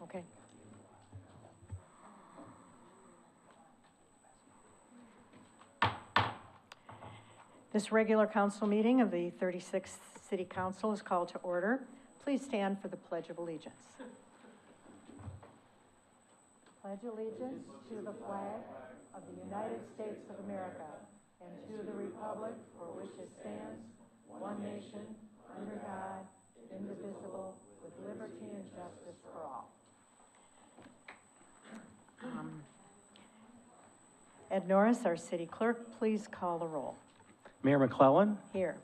Okay. This regular council meeting of the 36th City Council is called to order. Please stand for the Pledge of Allegiance. Pledge allegiance to the flag of the United States of America and to the republic for which it stands, one nation, under God, indivisible, with liberty and justice for all. Ed Norris, our city clerk, please call the roll. Mayor McClellan, Here.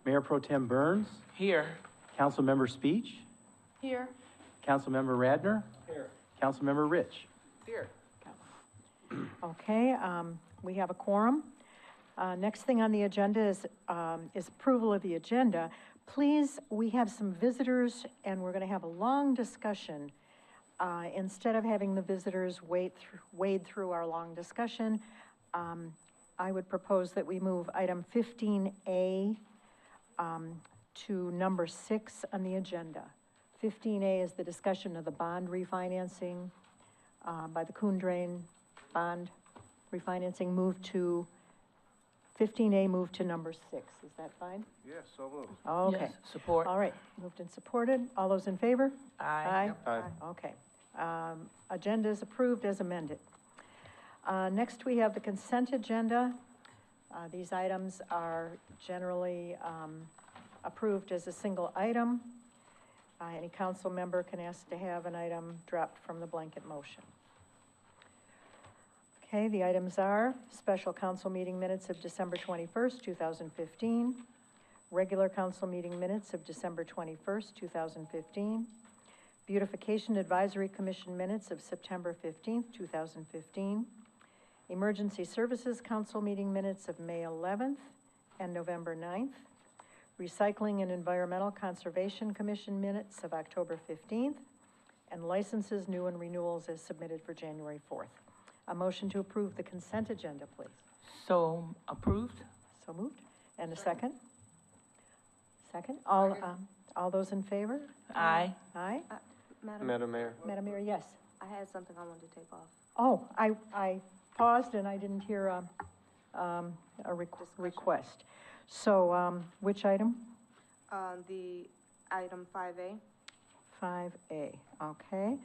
Mayor Pro Tem Burns, Here. Councilmember Speech, Here. Councilmember Radner, Here. Councilmember Rich. Here. Okay, we have a quorum. Next thing on the agenda is approval of the agenda. Please, we have some visitors and we're gonna have a long discussion. Instead of having the visitors wade through our long discussion, I would propose that we move item 15A to number 6 on the agenda. 15A is the discussion of the bond refinancing by the Coon Drain bond refinancing. Move to 15A, move to number 6. Is that fine? Yes, so moved. Okay. Yes, support. All right, moved and supported. All those in favor? Aye. Aye. Okay. Agenda is approved as amended. Next, we have the consent agenda. These items are generally approved as a single item. Any council member can ask to have an item dropped from the blanket motion. Okay, the items are special council meeting minutes of December 21st, 2015, regular council meeting minutes of December 21st, 2015, Beautification Advisory Commission minutes of September 15th, 2015, Emergency Services Council meeting minutes of May 11th and November 9th, Recycling and Environmental Conservation Commission minutes of October 15th, and licenses, new and renewals as submitted for January 4th. A motion to approve the consent agenda, please. So approved? So moved. And a second? Second? All those in favor? Aye. Aye? Madam Mayor, Madam Mayor, yes. I had something I wanted to take off. Oh, I paused and I didn't hear a request. So, which item? The item 5A. 5A, okay.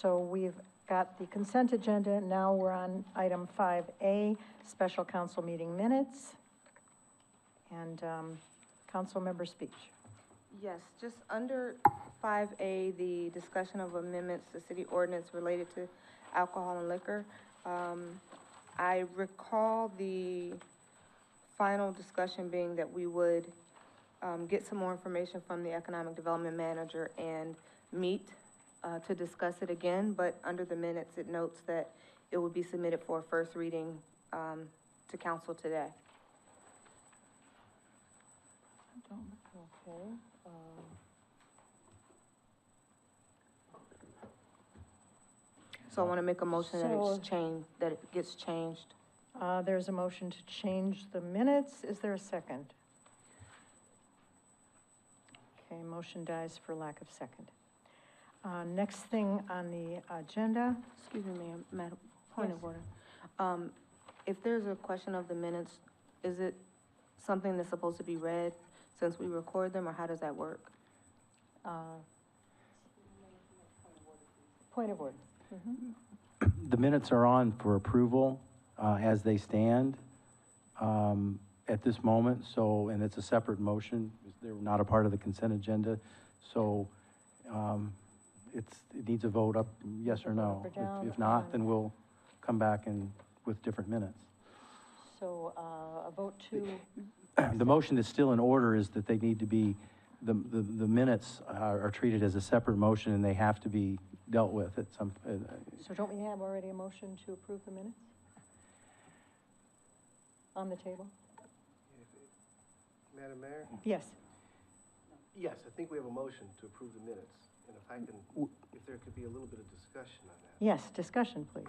So we've got the consent agenda, now we're on item 5A, special council meeting minutes. And council member speech. Yes, just under 5A, the discussion of amendments to city ordinance related to alcohol and liquor. I recall the final discussion being that we would get some more information from the economic development manager and meet to discuss it again, but under the minutes, it notes that it would be submitted for a first reading to council today. Okay. So I want to make a motion that So- it's changed, that it gets changed. There's a motion to change the minutes. Is there a second? Okay, motion dies for lack of second. Next thing on the agenda. Excuse me, Mayor, Madam, point of Yes. order. If there's a question of the minutes, is it something that's supposed to be read since we record them, or how does that work? Point of order. The minutes are on for approval as they stand at this moment, so, and it's a separate motion. They're not a part of the consent agenda. So it needs a vote up, yes or no. Up or down If not, on- then we'll come back with different minutes. So, a vote to, The motion that's still in order is that they need to be, the minutes are treated as a separate motion, and they have to be dealt with at some, so don't we have already a motion to approve the minutes? On the table? Madam Mayor? Yes. Yes, I think we have a motion to approve the minutes, and if I can, if there could be a little bit of discussion on that. Yes, discussion, please.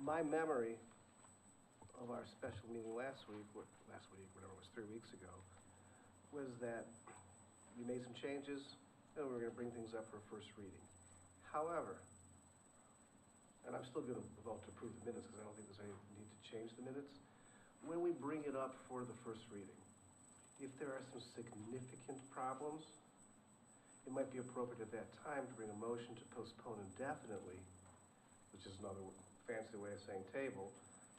My memory of our special meeting last week, whatever it was, 3 weeks ago, was that you made some changes, and we were gonna bring things up for first reading. However, and I'm still gonna vote to approve the minutes, because I don't think there's any need to change the minutes. When we bring it up for the first reading, if there are some significant problems, it might be appropriate at that time to bring a motion to postpone indefinitely, which is another fancy way of saying table,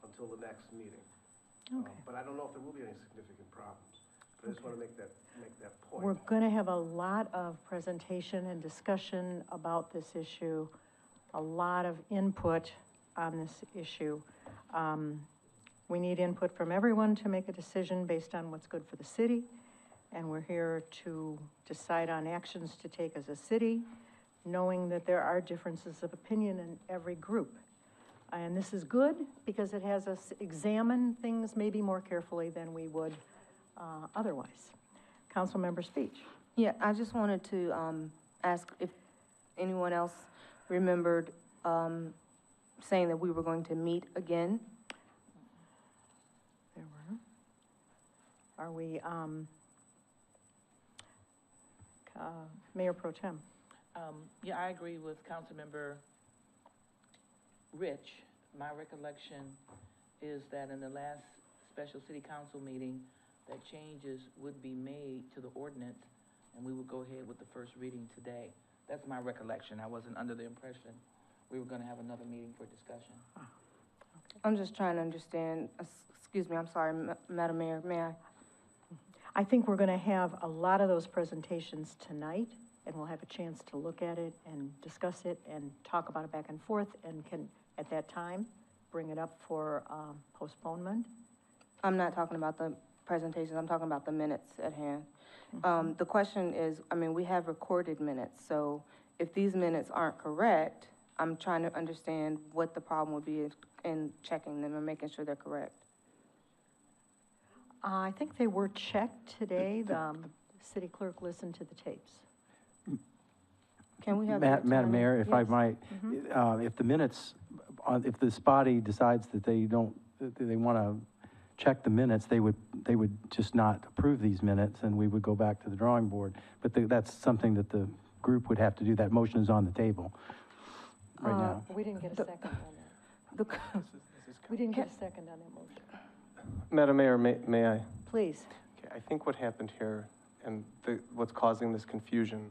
until the next meeting. Okay. But I don't know if there will be any significant problems, but I just want to make that point. We're going to have a lot of presentation and discussion about this issue, a lot of input on this issue. We need input from everyone to make a decision based on what's good for the city, and we're here to decide on actions to take as a city, knowing that there are differences of opinion in every group. And this is good because it has us examine things maybe more carefully than we would otherwise. Councilmember Speech. Yeah, I just wanted to, ask if anyone else remembered, saying that we were going to meet again. There were. Are we, Mayor Pro Tem? Yeah, I agree with Councilmember Rich. My recollection is that in the last special city council meeting, that changes would be made to the ordinance, and we would go ahead with the first reading today. That's my recollection. I wasn't under the impression we were gonna have another meeting for discussion. I'm just trying to understand, excuse me, I'm sorry, Madam Mayor, may I? I think we're going to have a lot of those presentations tonight, and we'll have a chance to look at it and discuss it and talk about it back and forth, and can, at that time, bring it up for postponement. I'm not talking about the presentations, I'm talking about the minutes at hand. The question is, I mean, we have recorded minutes, so if these minutes aren't correct, I'm trying to understand what the problem would be in checking them and making sure they're correct. I think they were checked today. The city clerk listened to the tapes. Can we have? Madam Mayor, if I Yes. might, if the minutes, if this body decides that they don't, that they want to check the minutes, they would just not approve these minutes, and we would go back to the drawing board. But that's something that the group would have to do. That motion is on the table right now. We didn't get a second on that. We didn't get a second on that motion. Madam Mayor, may I? Please. Okay, I think what happened here, and what's causing this confusion,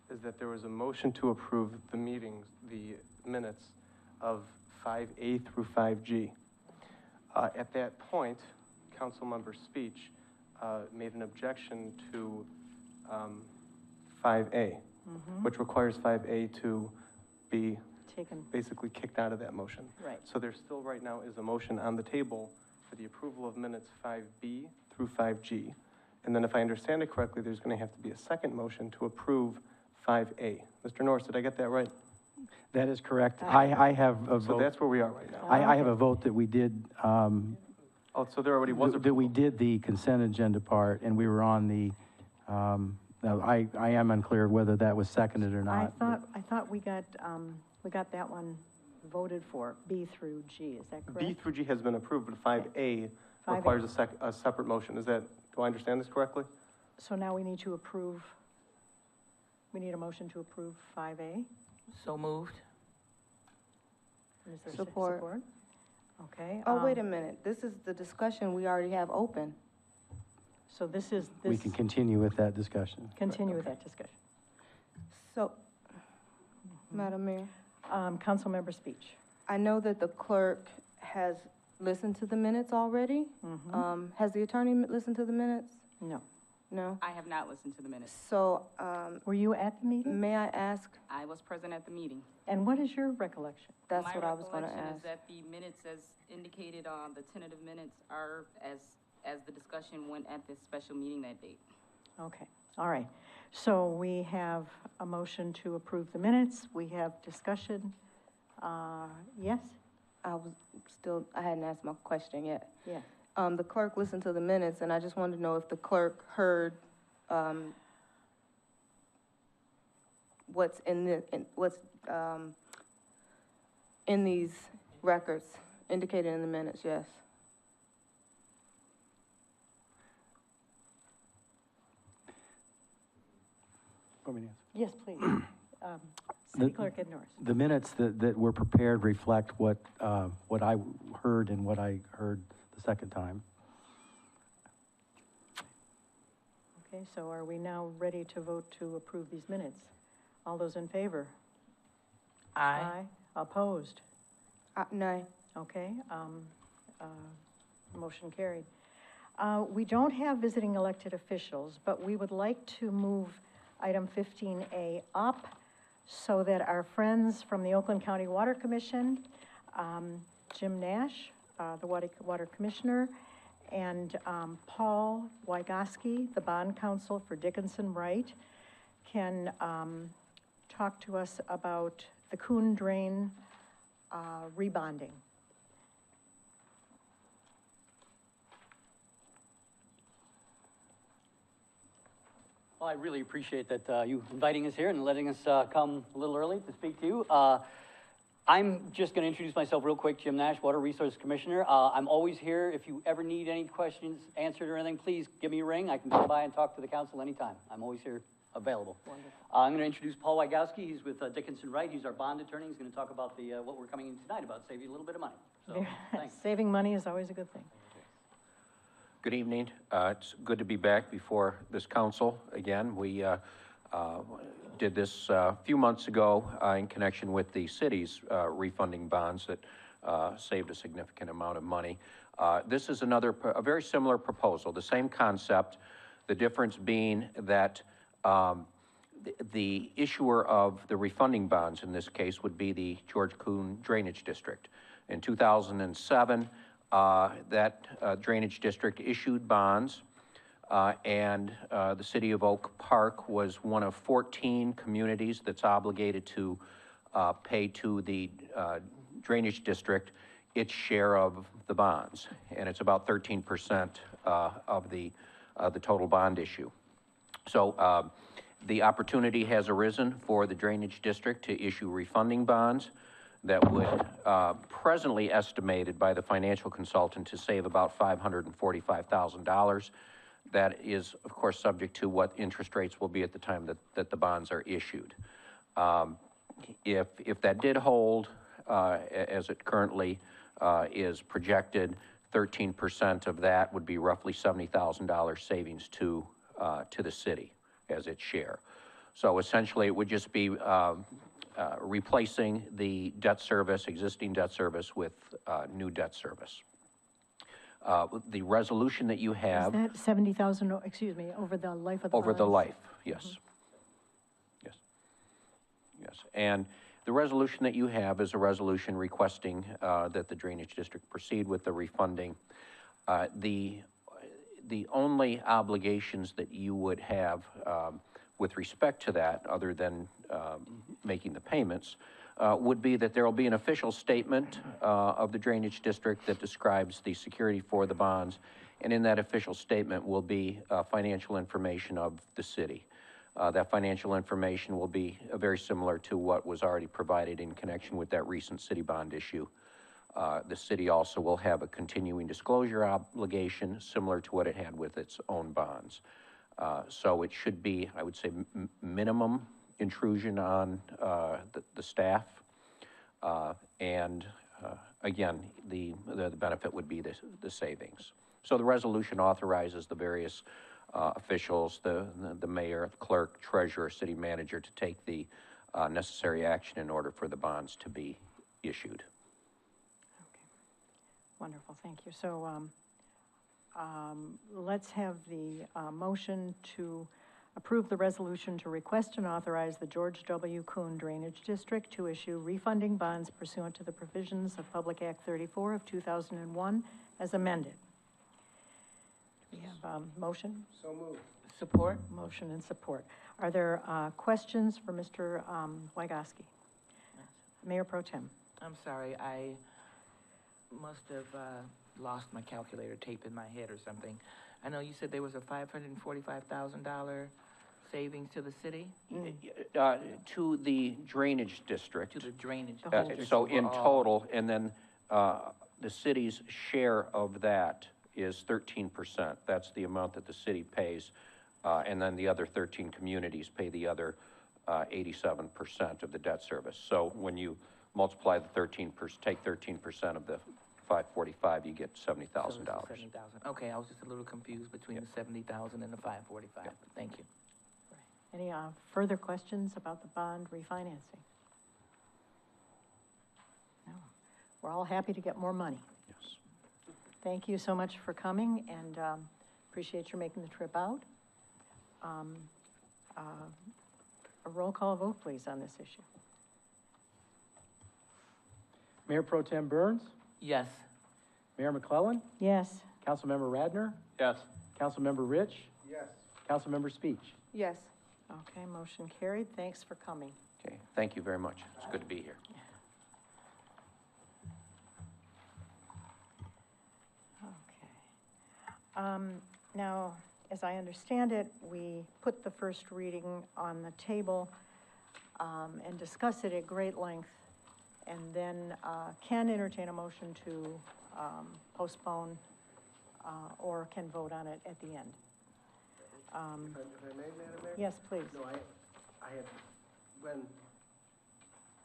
is that there was a motion to approve the meetings, the minutes of 5A through 5G. At that point, Councilmember Speech made an objection to 5A, which requires 5A to be Taken, basically kicked out of that motion. right. So there still right now is a motion on the table for the approval of minutes 5B through 5G. And then if I understand it correctly, there's going to have to be a second motion to approve 5A. Mr. Norris, did I get that right? That is correct. I have a So vote, that's where we are right now. I have a vote that we did, Oh, so there already was a. that we did the consent agenda part, and we were on the, now, I am unclear whether that was seconded or not. I thought we got that one voted for, B through G, is that correct? B through G has been approved, but 5A 5A. requires a separate motion. Is that, do I understand this correctly? So now we need to approve, we need a motion to approve 5A? So moved. Is there Support. Okay. Oh, wait a minute, this is the discussion we already have open. So this is, We can continue with that discussion. continue with that discussion. So, Madam Mayor, Councilmember Speech. I know that the clerk has listened to the minutes already. Has the attorney listened to the minutes? No. No? I have not listened to the minutes. So, Were you at the meeting? may I ask, I was present at the meeting. And what is your recollection? that's what I was gonna My recollection ask. is that the minutes, as indicated on the tentative minutes, are as the discussion went at this special meeting that date. Okay, all right. So we have a motion to approve the minutes. We have discussion. Yes? I hadn't asked my question yet. Yeah. The clerk listened to the minutes, and I just wanted to know if the clerk heard, what's in these records, indicated in the minutes, yes. Want me to answer? Yes, please. City Clerk Ed Norris. The minutes that were prepared reflect what I heard and what I heard the second time. Okay, so are we now ready to vote to approve these minutes? All those in favor? Aye. Opposed? Nay. Okay, motion carried. We don't have visiting elected officials, but we would like to move item 15A up so that our friends from the Oakland County Water Commission, Jim Nash, the Water Commissioner, and Paul Wygoski, the bond counsel for Dickinson Wright, can talk to us about the Coon Drain rebonding. Well, I really appreciate that you inviting us here and letting us come a little early to speak to you. I'm just going to introduce myself real quick, Jim Nash, Water Resources Commissioner. I'm always here. If you ever need any questions answered or anything, please give me a ring. I can come by and talk to the council anytime. I'm always here available. I'm going to introduce Paul Wygoski. He's with Dickinson Wright. He's our bond attorney. He's going to talk about the what we're coming in tonight about, save you a little bit of money. So, thanks. Saving money is always a good thing. Good evening. It's good to be back before this council again. We did this a few months ago in connection with the city's refunding bonds that saved a significant amount of money. This is a very similar proposal, the same concept, the difference being that the issuer of the refunding bonds in this case would be the George Coon Drainage District. In 2007, that drainage district issued bonds, and the city of Oak Park was one of 14 communities that's obligated to pay to the drainage district its share of the bonds, and it's about 13% of the total bond issue. So the opportunity has arisen for the drainage district to issue refunding bonds that would presently estimated by the financial consultant to save about $545,000. That is, of course, subject to what interest rates will be at the time that the bonds are issued. If that did hold, as it currently is projected, 13% of that would be roughly $70,000 savings to the city as its share. So essentially, it would just be replacing the debt service, existing debt service, with new debt service. The resolution that you Is have. that 70,000, excuse me, over the life of the Over the bonds? life, yes. Yes. Yes. And the resolution that you have is a resolution requesting that the drainage district proceed with the refunding. The only obligations that you would have with respect to that, other than making the payments, would be that there will be an official statement of the drainage district that describes the security for the bonds, and in that official statement will be financial information of the city. That financial information will be very similar to what was already provided in connection with that recent city bond issue. The city also will have a continuing disclosure obligation similar to what it had with its own bonds. So it should be, I would say, minimum intrusion on the staff. Again, the benefit would be the savings. So the resolution authorizes the various officials, the mayor, the clerk, treasurer, city manager, to take the necessary action in order for the bonds to be issued. Okay. Wonderful, thank you. So let's have the motion to approve the resolution to request and authorize the George W. Kuhn Drainage District to issue refunding bonds pursuant to the provisions of Public Act 34 of 2001 as amended. Do we have a motion? So moved. Support? Motion and support. Are there questions for Mr. Wygoski? Mayor Pro Tem. I'm sorry, I must have lost my calculator tape in my head or something. I know you said there was a $545,000 savings to the city, To the drainage district. to the drainage. The whole district So in overall. total, and then the city's share of that is 13%. That's the amount that the city pays. And then the other 13 communities pay the other 87% of the debt service. So when you multiply the 13%, take 13% of the 545, you get So $70,000. it's the 70,000. Okay, I was just a little confused between the 70,000 and the 545. Thank you. Any further questions about the bond refinancing? No. We're all happy to get more money. Yes. Thank you so much for coming, and appreciate your making the trip out. A roll call vote, please, on this issue. Mayor Pro Tem Burns, Yes. Mayor McClellan, Yes. Councilmember Radner, Yes. Councilmember Rich, Yes. Councilmember Speech. Yes. Okay, motion carried. Thanks for coming. Okay, thank you very much. It's good to be here. Okay. Now, as I understand it, we put the first reading on the table and discuss it at great length, and then can entertain a motion to postpone or can vote on it at the end. If I may, Madam Mayor? Yes, please. No, I had, when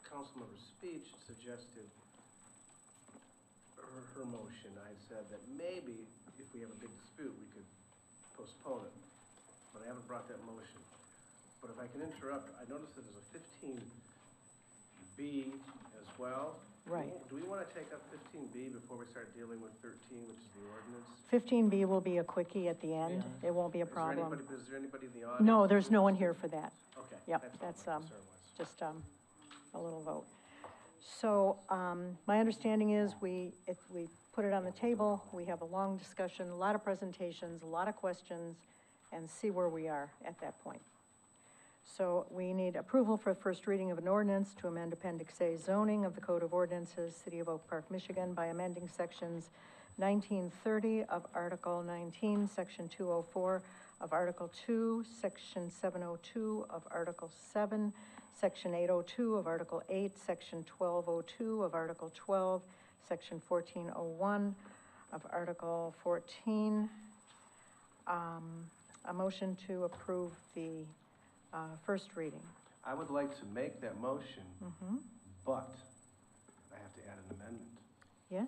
Councilmember Speech suggested her motion, I said that maybe if we have a big dispute, we could postpone it. But I haven't brought that motion. But if I can interrupt, I noticed that there's a 15B as well. Right. Do we want to take up 15B before we start dealing with 13, which is the ordinance? 15B will be a quickie at the end. It won't be a problem. Is there anybody in the audience? No, there's no one here for that. Okay. Yep, what that's, my concern was. just a little vote. So, my understanding is we put it on the table, we have a long discussion, a lot of presentations, a lot of questions, and see where we are at that point. So we need approval for first reading of an ordinance to amend Appendix A zoning of the Code of Ordinances, City of Oak Park, Michigan, by amending sections 1930 of Article 19, Section 204 of Article 2, Section 702 of Article 7, Section 802 of Article 8, Section 1202 of Article 12, Section 1401 of Article 14. A motion to approve the first reading. I would like to make that motion, but I have to add an amendment. Yes?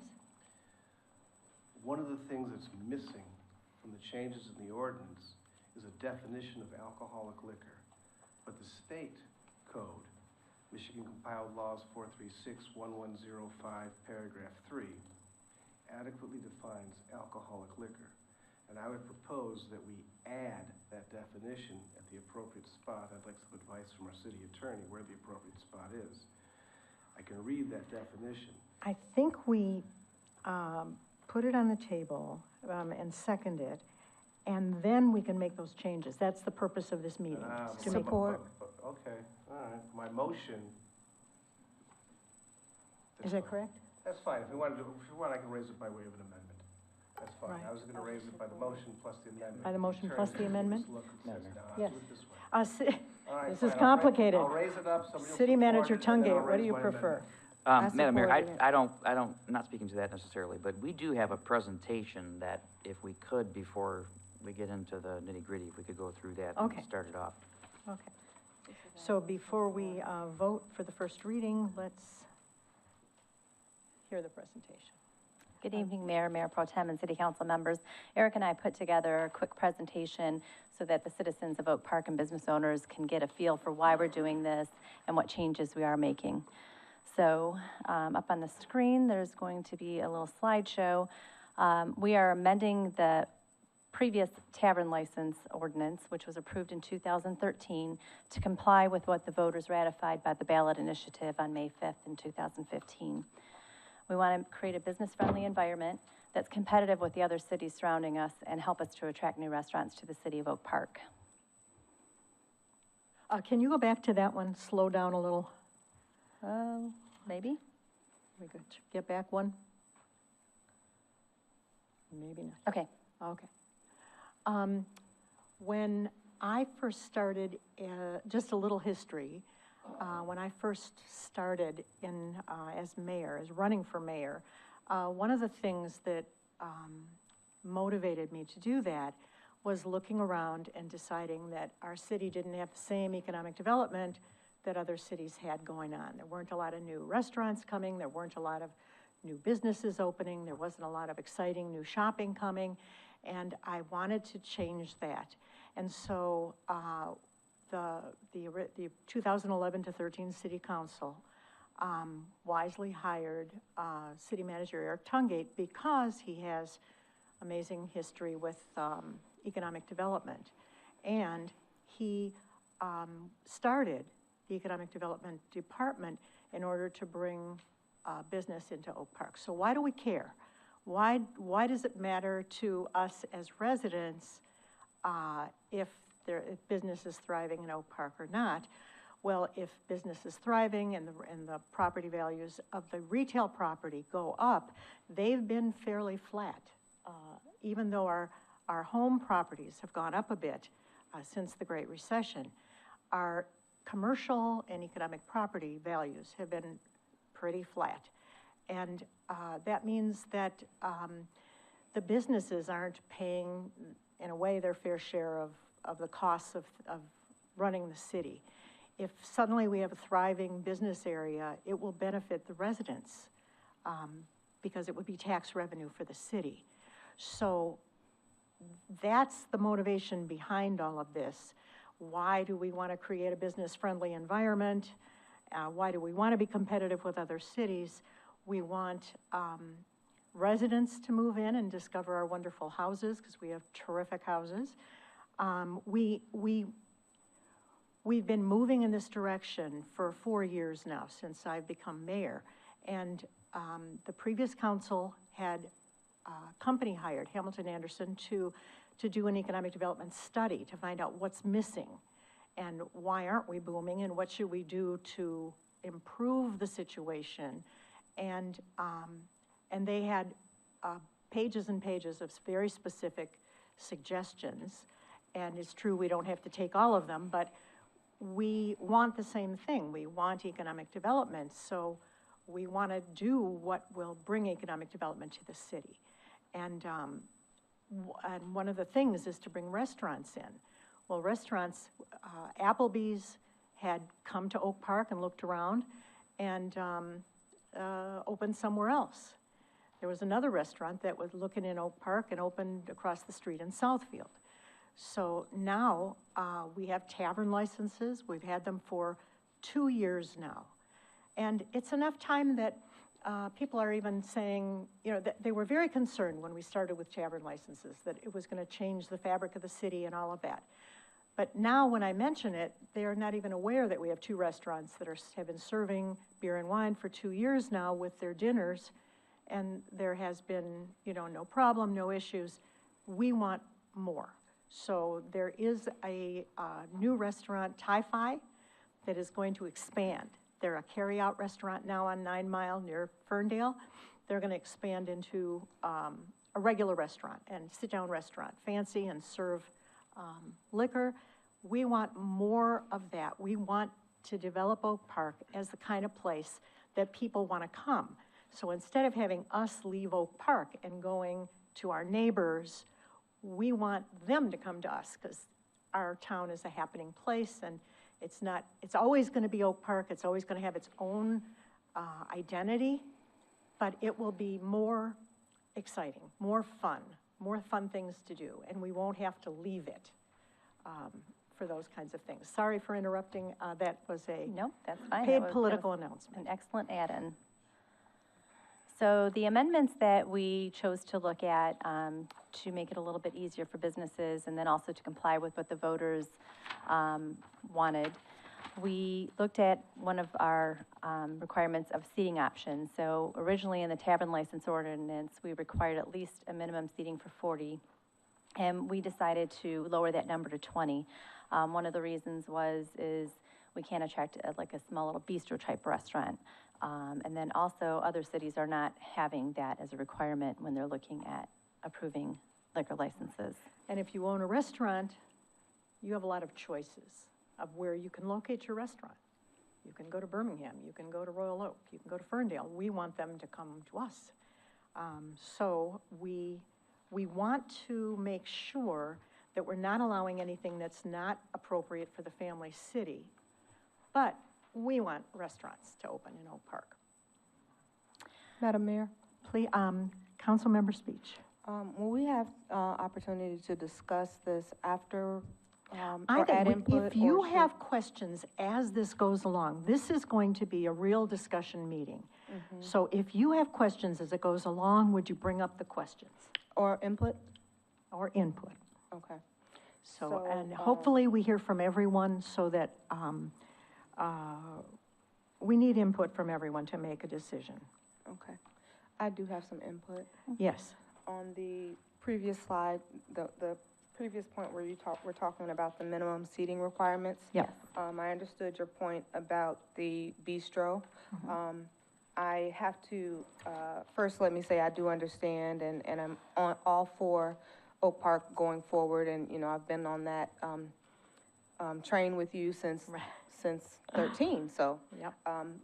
One of the things that's missing from the changes in the ordinance is a definition of alcoholic liquor. But the state code, Michigan Compiled Laws 436-1105, paragraph 3, adequately defines alcoholic liquor. And I would propose that we add that definition at the appropriate spot. I'd like some advice from our city attorney where the appropriate spot is. I can read that definition. I think we put it on the table and second it, and then we can make those changes. That's the purpose of this meeting. is to make- Support. Okay, all right. My motion. Is that correct? That's fine. If you want, I can raise it by way of an amendment. That's fine. Right. I was gonna raise it by the motion plus the amendment. By the motion plus the amendment? Just look and says, no, I'll Yes. do it this way. All right, This fine, is I'll complicated. I'll raise it up. Somebody will City support Manager it, and then I'll Tungate, what do raise you my prefer? amendment. Madam Mayor, supported it. I don't, not speaking to that necessarily, but we do have a presentation that if we could, before we get into the nitty-gritty, if we could go through that Okay. and start it off. Okay. So before we vote for the first reading, let's hear the presentation. Good evening, Mayor, Mayor Pro Tem, and City Council members. Eric and I put together a quick presentation so that the citizens of Oak Park and business owners can get a feel for why we're doing this and what changes we are making. So up on the screen, there's going to be a little slideshow We are amending the previous tavern license ordinance, which was approved in 2013, to comply with what the voters ratified by the ballot initiative on May 5th in 2015. We want to create a business-friendly environment that's competitive with the other cities surrounding us and help us to attract new restaurants to the city of Oak Park. Can you go back to that one, slow down a little? Maybe? We could get back one? Maybe not. Okay. Okay. When I first started, just a little history, when I first started in, as mayor, as running for mayor, one of the things that motivated me to do that was looking around and deciding that our city didn't have the same economic development that other cities had going on. There weren't a lot of new restaurants coming, there weren't a lot of new businesses opening, there wasn't a lot of exciting new shopping coming, and I wanted to change that. And so the 2011 to 13 City Council wisely hired City Manager Eric Tungate because he has amazing history with economic development. And he started the Economic Development Department in order to bring business into Oak Park. So why do we care? Why does it matter to us as residents if business is thriving in Oak Park or not? Well, if business is thriving and the property values of the retail property go up, they've been fairly flat. Even though our home properties have gone up a bit since the Great Recession, our commercial and economic property values have been pretty flat. And that means that the businesses aren't paying, in a way, their fair share of the costs of running the city. If suddenly we have a thriving business area, it will benefit the residents because it would be tax revenue for the city. So that's the motivation behind all of this. Why do we want to create a business-friendly environment? Why do we want to be competitive with other cities? We want residents to move in and discover our wonderful houses, because we have terrific houses. We've been moving in this direction for 4 years now, since I've become mayor. And the previous council had a company hired, Hamilton Anderson, to do an economic development study to find out what's missing and why aren't we booming and what should we do to improve the situation. And they had pages and pages of very specific suggestions. And it's true, we don't have to take all of them, but we want the same thing. We want economic development, so we want to do what will bring economic development to the city. And one of the things is to bring restaurants in. Well, restaurants, Applebee's had come to Oak Park and looked around and opened somewhere else. There was another restaurant that was looking in Oak Park and opened across the street in Southfield. So now we have tavern licenses. We've had them for 2 years now. And it's enough time that people are even saying, you know, that they were very concerned when we started with tavern licenses, that it was going to change the fabric of the city and all of that. But now when I mention it, they are not even aware that we have 2 restaurants that have been serving beer and wine for 2 years now with their dinners, and there has been, you know, no problem, no issues. We want more. So there is a new restaurant, Thai-Fi, that is going to expand. They're a carry-out restaurant now on 9 Mile near Ferndale. They're going to expand into a regular restaurant and sit-down restaurant, fancy and serve liquor. We want more of that. We want to develop Oak Park as the kind of place that people want to come. So instead of having us leave Oak Park and going to our neighbors, we want them to come to us because our town is a happening place, and it's always going to be Oak Park. It's always going to have its own identity, but it will be more exciting, more fun things to do, and we won't have to leave it for those kinds of things. Sorry for interrupting. That was a No, that's fine. paid That was political announcement. an excellent add-in. So the amendments that we chose to look at, to make it a little bit easier for businesses and then also to comply with what the voters, wanted, we looked at one of our, requirements of seating options. So originally in the tavern license ordinance, we required at least a minimum seating for 40. And we decided to lower that number to 20. One of the reasons is we can't attract like a small little bistro type restaurant. And then also other cities are not having that as a requirement when they're looking at approving liquor licenses. And if you own a restaurant, you have a lot of choices of where you can locate your restaurant. You can go to Birmingham, you can go to Royal Oak, you can go to Ferndale. We want them to come to us. So we want to make sure that we're not allowing anything that's not appropriate for the family city, but we want restaurants to open in Oak Park. Madam Mayor, Please, council member speech. will we have, opportunity to discuss this after, I or add think input? if you or should- have questions as this goes along, this is going to be a real discussion meeting. So if you have questions as it goes along, would you bring up the questions Or input? or input? Okay. So, and hopefully we hear from everyone so that, we need input from everyone to make a decision. Okay. I do have some input. Yes. On the previous slide, the previous point where we're talking about the minimum seating requirements. Yeah. I understood your point about the bistro. I have to, first let me say I do understand and I'm on all for Oak Park going forward and, you know, I've been on that, train with you since 13, so. Yep.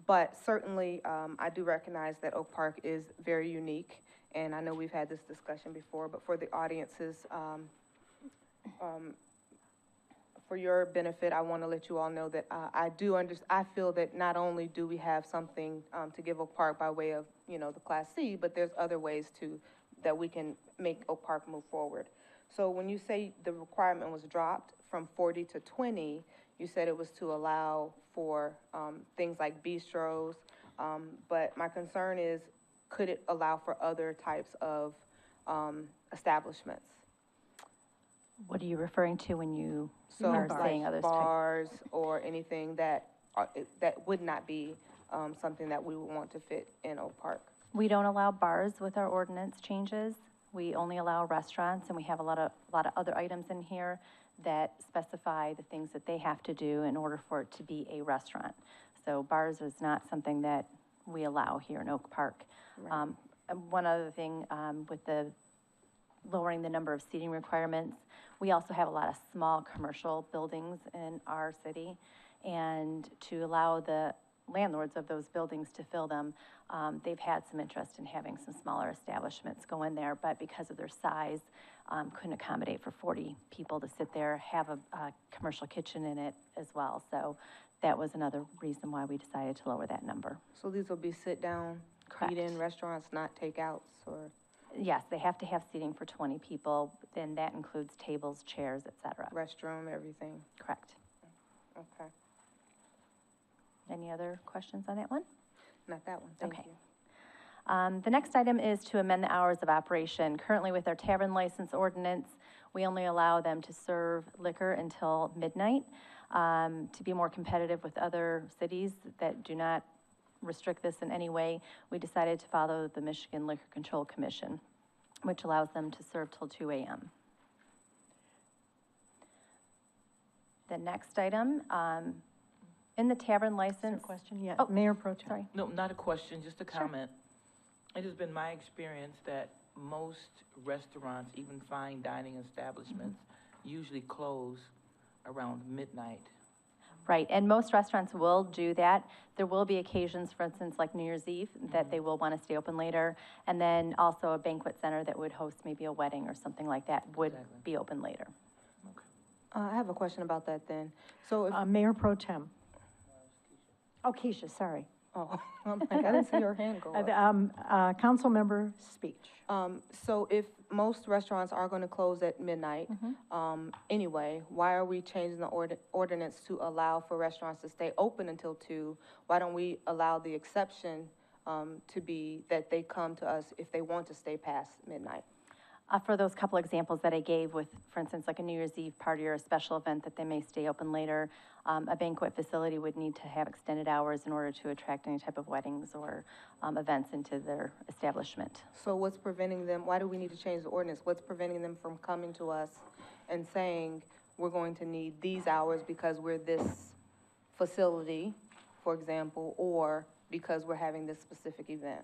But certainly, I do recognize that Oak Park is very unique, and I know we've had this discussion before, but for the audiences, for your benefit, I want to let you all know that I feel that not only do we have something to give Oak Park by way of, you know, the Class C, but there's other ways that we can make Oak Park move forward. So when you say the requirement was dropped from 40 to 20, you said it was to allow for things like bistros, but my concern is, could it allow for other types of establishments? What are you referring to when you So are like saying others type? bars or anything that would not be something that we would want to fit in Oak Park? We don't allow bars with our ordinance changes. We only allow restaurants, and we have a lot of other items in here that specify the things that they have to do in order for it to be a restaurant. So bars is not something that we allow here in Oak Park. Right. And one other thing, with the lowering the number of seating requirements, we also have a lot of small commercial buildings in our city, and to allow the landlords of those buildings to fill them, they've had some interest in having some smaller establishments go in there, but because of their size, couldn't accommodate for 40 people to sit there, have a commercial kitchen in it as well. So that was another reason why we decided to lower that number. So these will be sit-down, Correct. eat-in restaurants, not takeouts, or? Yes, they have to have seating for 20 people, then that includes tables, chairs, et cetera. Restroom, everything? Correct. Okay, Any other questions on that one? not that one, thank Okay. you. The next item is to amend the hours of operation. Currently, with our tavern license ordinance, we only allow them to serve liquor until midnight. To be more competitive with other cities that do not restrict this in any way, we decided to follow the Michigan Liquor Control Commission, which allows them to serve till 2 a.m. The next item, in the tavern Is there a license. question? Yeah, Oh, Mayor Pro Tem. Sorry. No, not a question, just a comment. It has been my experience that most restaurants, even fine dining establishments, usually close around midnight. Right, and most restaurants will do that. There will be occasions, for instance, like New Year's Eve, that they will want to stay open later. And then also a banquet center that would host maybe a wedding or something like that would Exactly. be open later. I have a question about that then. So if, Mayor Pro Tem. Oh, Keisha, sorry. oh, I'm like, I didn't see your hand go up. Council member speech. So if most restaurants are going to close at midnight, anyway, why are we changing the ordinance to allow for restaurants to stay open until 2? Why don't we allow the exception to be that they come to us if they want to stay past midnight? For those couple examples that I gave with, for instance, like a New Year's Eve party or a special event that they may stay open later, a banquet facility would need to have extended hours in order to attract any type of weddings or events into their establishment. So what's preventing them, why do we need to change the ordinance? What's preventing them from coming to us and saying, we're going to need these hours because we're this facility, for example, or because we're having this specific event?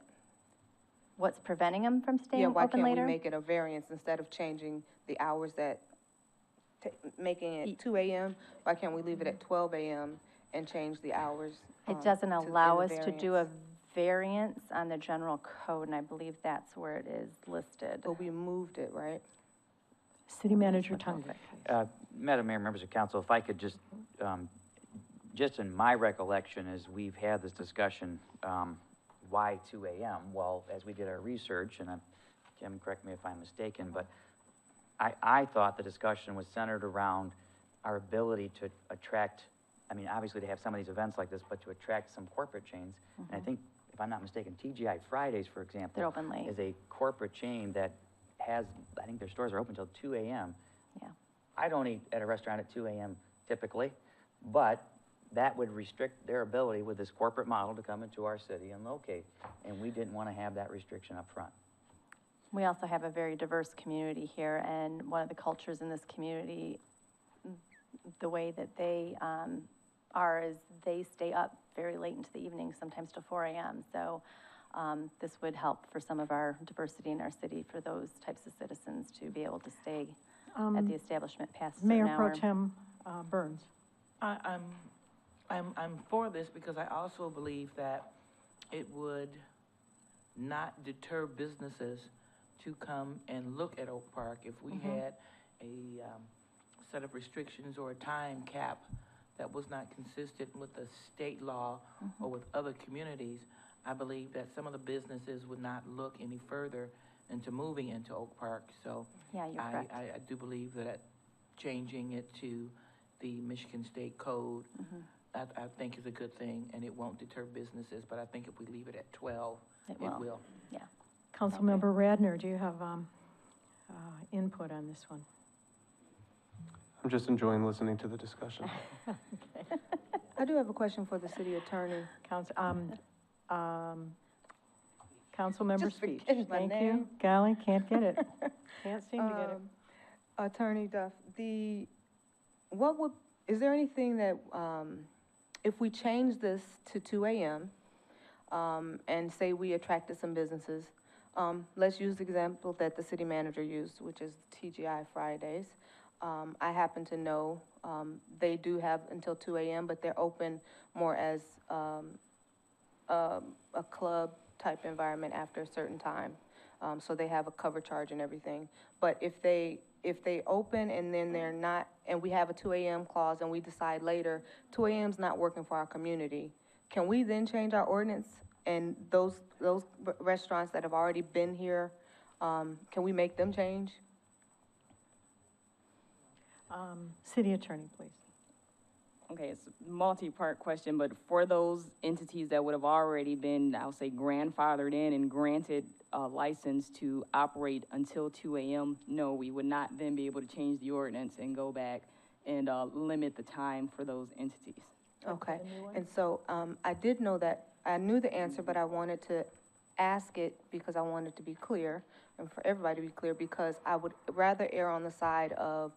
What's preventing them from staying Yeah, why open can't we later? make it a variance instead of changing the hours that, making it 2 a.m.? Why can't we leave it at 12 a.m. and change the hours? It doesn't in allow the us to do a variance? variance on the general code, and I believe that's where it is listed. But we moved it, right? City Manager Tunga, please. Madam Mayor, members of council, if I could just in my recollection, as we've had this discussion, why 2 a.m.? Well, as we did our research, and Kim, correct me if I'm mistaken, but I thought the discussion was centered around our ability to attract, I mean, obviously to have some of these events like this, but to attract some corporate chains. And I think, if I'm not mistaken, TGI Fridays, for example. They're open late. Is a corporate chain that has, I think their stores are open till 2 a.m. Yeah. I don't eat at a restaurant at 2 a.m. typically, but that would restrict their ability with this corporate model to come into our city and locate. And we didn't want to have that restriction up front. We also have a very diverse community here, and one of the cultures in this community, the way that they are is they stay up very late into the evening, sometimes to 4 a.m. So this would help for some of our diversity in our city for those types of citizens to be able to stay at the establishment past a certain Mayor hour. Pro Tem Burns. I'm for this because I also believe that it would not deter businesses to come and look at Oak Park if we had a set of restrictions or a time cap that was not consistent with the state law or with other communities. I believe that some of the businesses would not look any further into moving into Oak Park. So Yeah, you're correct. I do believe that changing it to the Michigan State Code, I think is a good thing, and it won't deter businesses, but I think if we leave it at 12, it will. Yeah. Councilmember Radner, do you have input on this one? I'm just enjoying listening to the discussion. I do have a question for the city attorney. Councilmember Just speech. forgetting my Thank you. name. Golly, can't get it. Can't seem to get it. Attorney Duff, is there anything that, if we change this to 2 a.m., and say we attracted some businesses, let's use the example that the city manager used, which is TGI Fridays. I happen to know, they do have until 2 a.m., but they're open more as, a club type environment after a certain time. So they have a cover charge and everything. But if they open and then they're not, and we have a 2 a.m. clause and we decide later, 2 a.m.'s not working for our community, can we then change our ordinance? And those restaurants that have already been here, can we make them change? City Attorney, please. Okay, it's a multi-part question, but for those entities that would have already been, I'll say, grandfathered in and granted a license to operate until 2 a.m., no, we would not then be able to change the ordinance and go back and limit the time for those entities. Okay, and so, I did know that, I knew the answer, but I wanted to ask it because I wanted to be clear, and for everybody to be clear, because I would rather err on the side of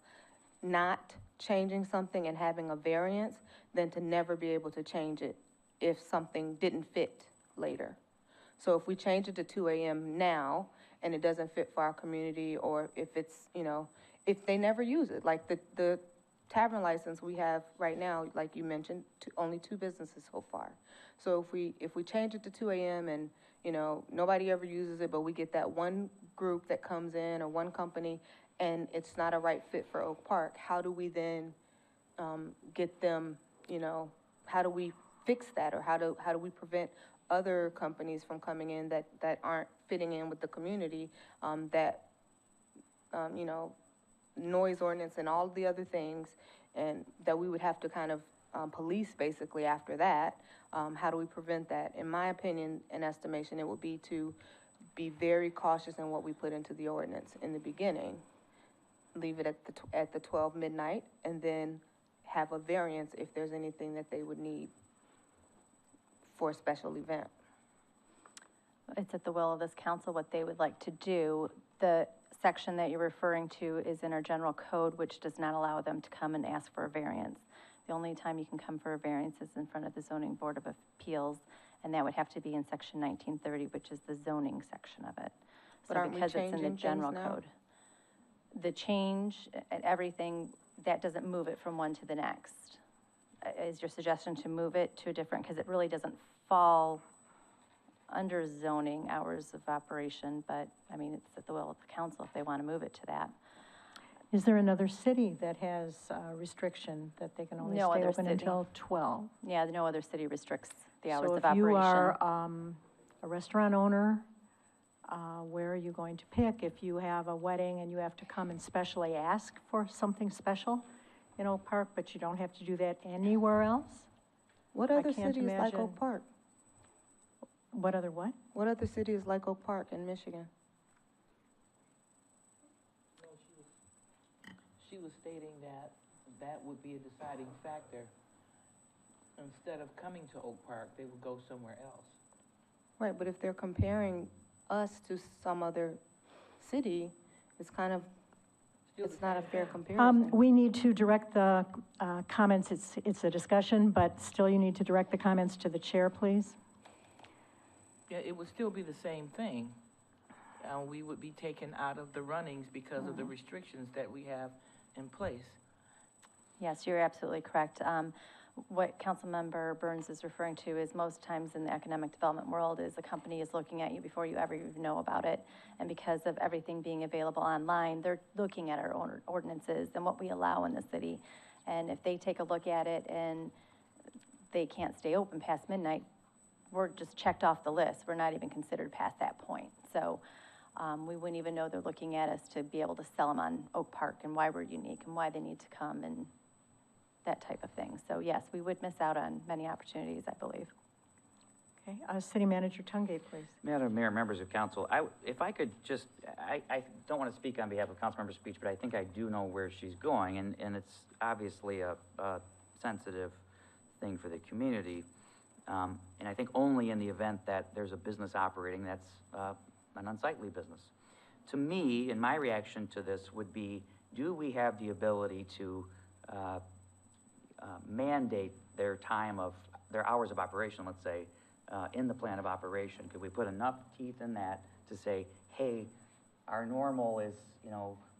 not changing something and having a variance than to never be able to change it if something didn't fit later. So if we change it to 2 a.m. now, and it doesn't fit for our community, or if it's, if they never use it, like the tavern license we have right now, like you mentioned, only 2 businesses so far. So if we change it to 2 a.m. and, nobody ever uses it, but we get that one group that comes in or one company and it's not a right fit for Oak Park, how do we then get them, how do we fix that? Or how do we prevent other companies from coming in that aren't fitting in with the community, noise ordinance and all the other things, and that we would have to kind of police basically after that. How do we prevent that? In my opinion and estimation, it would be to be very cautious in what we put into the ordinance in the beginning. Leave it at the 12 midnight, and then have a variance if there's anything that they would need for a special event. It's at the will of this council what they would like to do. The section that you're referring to is in our general code, which does not allow them to come and ask for a variance. The only time you can come for a variance is in front of the Zoning Board of Appeals, and that would have to be in section 1930, which is the zoning section of it. But So aren't we because it's in the changing general things now? code. The change and everything, that doesn't move it from one to the next. Is your suggestion to move it to a different, because it really doesn't fall under zoning hours of operation, but, I mean, it's at the will of the council if they want to move it to that. Is there another city that has a restriction that they can only No stay other open city. until 12? Yeah, no other city restricts the hours of So if you operation. are a restaurant owner, where are you going to pick? If you have a wedding and you have to come and specially ask for something special in Oak Park, but you don't have to do that anywhere else? What I other can't city is like imagine- Oak Park? What other what? What other city is like Oak Park in Michigan? She was stating that that would be a deciding factor. Instead of coming to Oak Park, they would go somewhere else. Right, but if they're comparing us to some other city, it's kind of, it's not a fair comparison. We need to direct the comments, it's a discussion, but still you need to direct the comments to the chair, please. Yeah, it would still be the same thing. We would be taken out of the runnings because of the restrictions that we have in place. Yes, you're absolutely correct. What Councilmember Burns is referring to is most times in the economic development world is a company is looking at you before you ever even know about it. And because of everything being available online, they're looking at our own ordinances and what we allow in the city. And if they take a look at it and they can't stay open past midnight, we're just checked off the list. We're not even considered past that point. So we wouldn't even know they're looking at us to be able to sell them on Oak Park and why we're unique and why they need to come and that type of thing. So yes, we would miss out on many opportunities, I believe. Okay, City Manager Tungate, please. Madam Mayor, members of council, if I could just, I don't want to speak on behalf of Councilmember Speech, but I think I do know where she's going, and it's obviously a sensitive thing for the community. And I think only in the event that there's a business operating that's an unsightly business. To me, and my reaction to this would be, do we have the ability to mandate their hours of operation, let's say, in the plan of operation? Could we put enough teeth in that to say, hey, our normal is,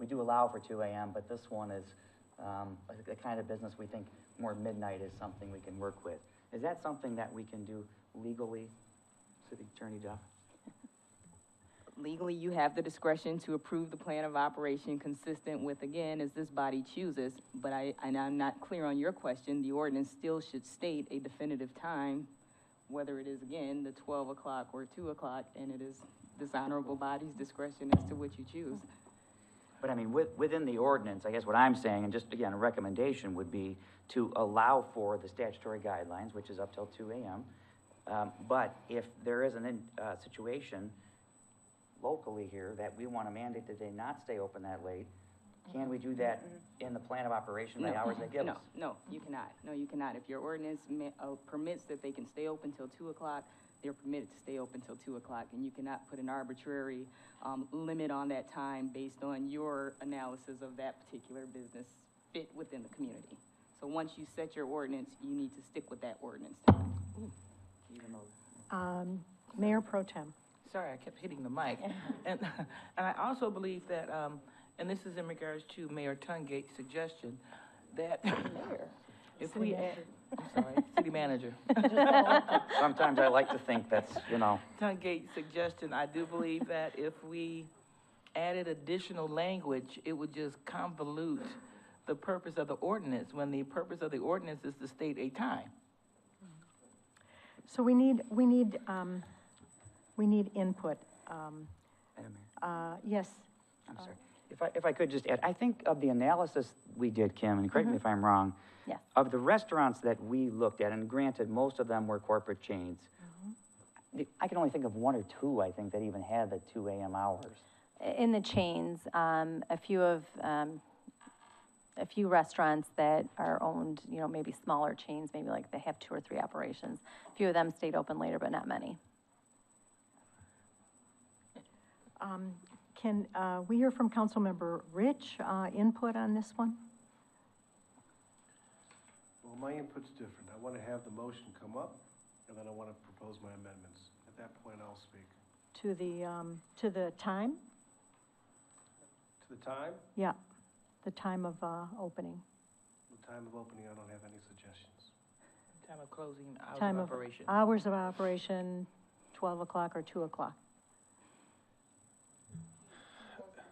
we do allow for 2 a.m., but this one is the kind of business we think more midnight is something we can work with. Is that something that we can do legally, City Attorney Duff? Legally, you have the discretion to approve the plan of operation consistent with, again, as this body chooses, but I'm not clear on your question. The ordinance still should state a definitive time, whether it is, again, the 12 o'clock or 2 o'clock, and it is this honorable body's discretion as to what you choose. But I mean, within the ordinance, I guess what I'm saying, and just again, a recommendation would be to allow for the statutory guidelines, which is up till 2 a.m. But if there is a situation locally here that we want to mandate that they not stay open that late, can we do that in the plan of operation by hours they give us? No, you cannot. No, you cannot. If your ordinance permits that they can stay open till 2 o'clock, they're permitted to stay open till 2 o'clock, and you cannot put an arbitrary limit on that time based on your analysis of that particular business fit within the community. So once you set your ordinance, you need to stick with that ordinance time. Even though Mayor Pro Tem. Sorry, I kept hitting the mic. And I also believe that, and this is in regards to Mayor Tungate's suggestion, that if we add, I'm sorry, City Manager. sometimes I like to think that's, Tungate's suggestion, I do believe that if we added additional language, it would just convolute the purpose of the ordinance, when the purpose of the ordinance is to state a time. So we need input. Madam Mayor, Yes, I'm sorry. If I could just add, I think of the analysis we did, Kim, and correct me if I'm wrong. Yes. Of the restaurants that we looked at, and granted, most of them were corporate chains. I can only think of one or two, I think, that even had the 2 a.m. hours. In the chains, a few restaurants that are owned, you know, maybe smaller chains, maybe like they have 2 or 3 operations. A few of them stayed open later, but not many. Can we hear from Councilmember Rich, input on this one? Well, my input's different. I want to have the motion come up, and then I want to propose my amendments. At that point, I'll speak. To the time? To the time? Yeah, the time of opening. The time of opening, I don't have any suggestions. Time of closing, hours Time of operation. Hours of operation, 12 o'clock or 2 o'clock.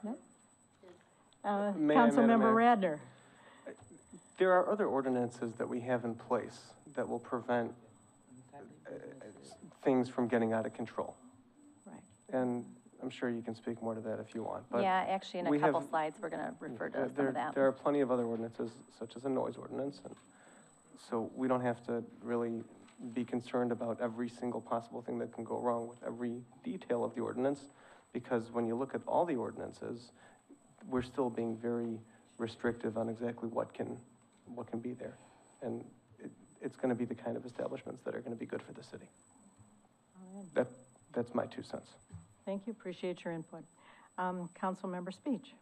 No? Councilmember Radner. There are other ordinances that we have in place that will prevent things from getting out of control. Right. And I'm sure you can speak more to that if you want, but. Yeah, actually, in a we couple have- slides, we're gonna refer to some There- of that. There are plenty of other ordinances, such as a noise ordinance, and so we don't have to really be concerned about every single possible thing that can go wrong with every detail of the ordinance, because when you look at all the ordinances, we're still being very restrictive on exactly what can be there. And it's gonna be the kind of establishments that are gonna be good for the city. That's my 2 cents. Thank you, appreciate your input. Councilmember Speech.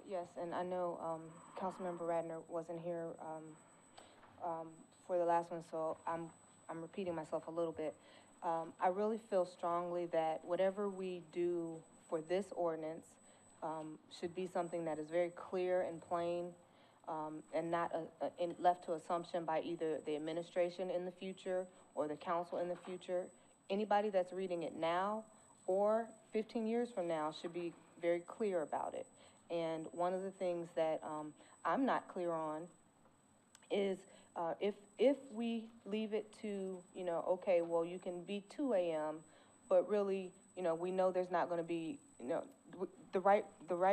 Yes, and I know, Councilmember Radner wasn't here, for the last one, so I'm repeating myself a little bit. I really feel strongly that whatever we do for this ordinance, should be something that is very clear and plain, and not, left to assumption by either the administration in the future or the council in the future. Anybody that's reading it now or 15 years from now should be very clear about it. And one of the things that I'm not clear on is if we leave it to, you know, okay, well, you can be 2 a.m., but really, you know, we know there's not going to be, you know, the right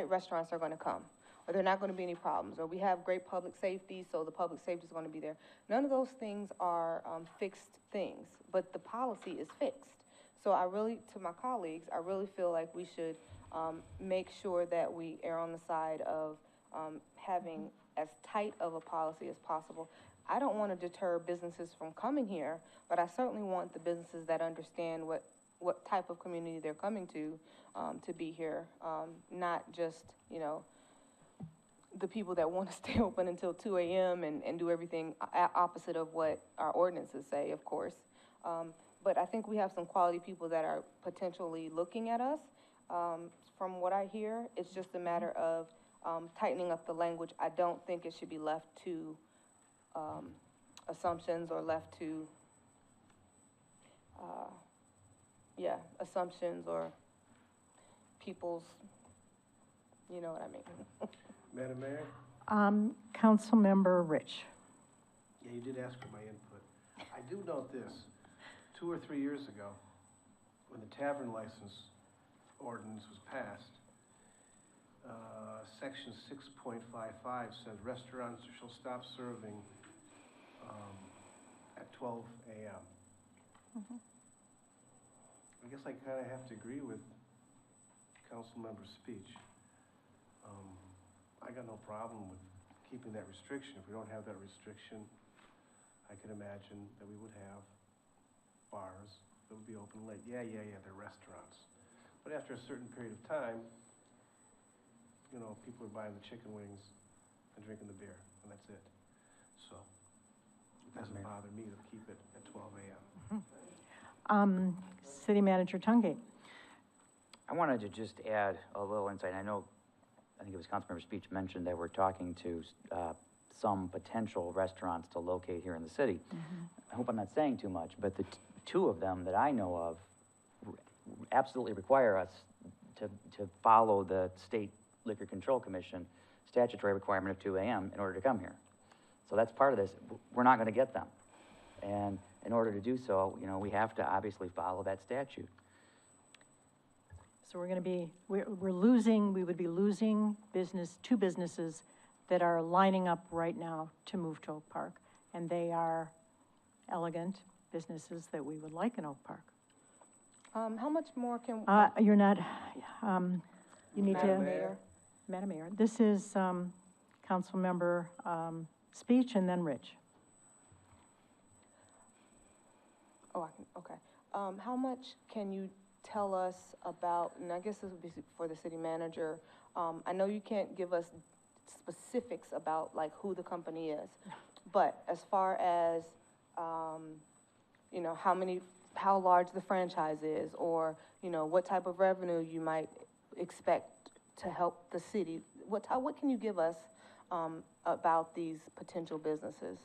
restaurants are going to come, or there are not going to be any problems, or we have great public safety, so the public safety is going to be there. None of those things are fixed things, but the policy is fixed. So I really, to my colleagues, I really feel like we should make sure that we err on the side of having as tight of a policy as possible. I don't want to deter businesses from coming here, but I certainly want the businesses that understand what type of community they're coming to be here, not just, you know, the people that want to stay open until 2 a.m. and do everything opposite of what our ordinances say, of course. But I think we have some quality people that are potentially looking at us. From what I hear, it's just a matter of tightening up the language. I don't think it should be left to assumptions or left to, assumptions or people's, you know what I mean. Madam Mayor? Councilmember Rich. Yeah, you did ask for my input. I do note this, 2 or 3 years ago, when the tavern license ordinance was passed, section 6.55 said restaurants shall stop serving at 12 a.m. I guess I kind of have to agree with Councilmember's speech. I got no problem with keeping that restriction. If we don't have that restriction, I can imagine that we would have bars that would be open late. Yeah, they're restaurants. But after a certain period of time, you know, people are buying the chicken wings and drinking the beer, and that's it. So it doesn't bother me to keep it at 12 a.m. City Manager Tungate. I wanted to just add a little insight. I think it was Councilmember Speech mentioned that we're talking to some potential restaurants to locate here in the city. I hope I'm not saying too much, but the 2 of them that I know of absolutely require us to follow the State Liquor Control Commission statutory requirement of 2 a.m. in order to come here. So that's part of this. We're not going to get them. And in order to do so, you know, we have to obviously follow that statute. So we would be losing two businesses that are lining up right now to move to Oak Park. And they are elegant businesses that we would like in Oak Park. How much more can? You're not, you need to. Madam Mayor? Madam Mayor, this is, council member, speech and then Rich. Oh, okay. How much can you tell us about, and I guess this would be for the city manager, I know you can't give us specifics about like who the company is, but as far as, you know, how large the franchise is, or, you know, what type of revenue you might expect to help the city, what can you give us, about these potential businesses?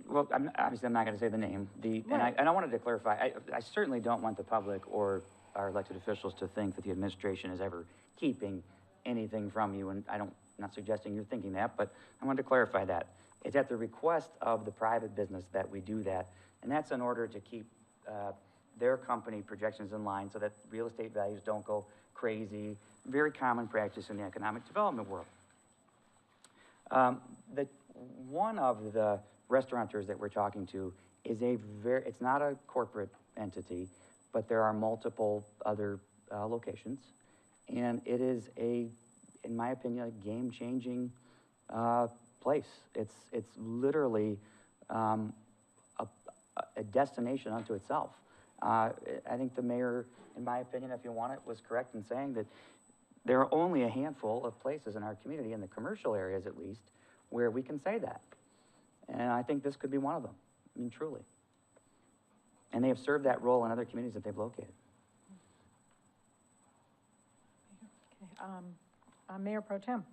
Well, obviously, I'm not going to say the name. And I wanted to clarify, I certainly don't want the public or our elected officials to think that the administration is ever keeping anything from you, and I'm not suggesting you're thinking that, but I wanted to clarify that. It's at the request of the private business that we do that, and that's in order to keep their company projections in line so that real estate values don't go crazy. Very common practice in the economic development world. One of the restaurateurs that we're talking to is it's not a corporate entity, but there are multiple other locations. And it is in my opinion, a game-changing place. It's literally a destination unto itself. I think the mayor, in my opinion, if you want it, was correct in saying that there are only a handful of places in our community, in the commercial areas at least, where we can say that. And I think this could be one of them, I mean, truly. And they have served that role in other communities that they've located. Okay. Mayor Pro Tem.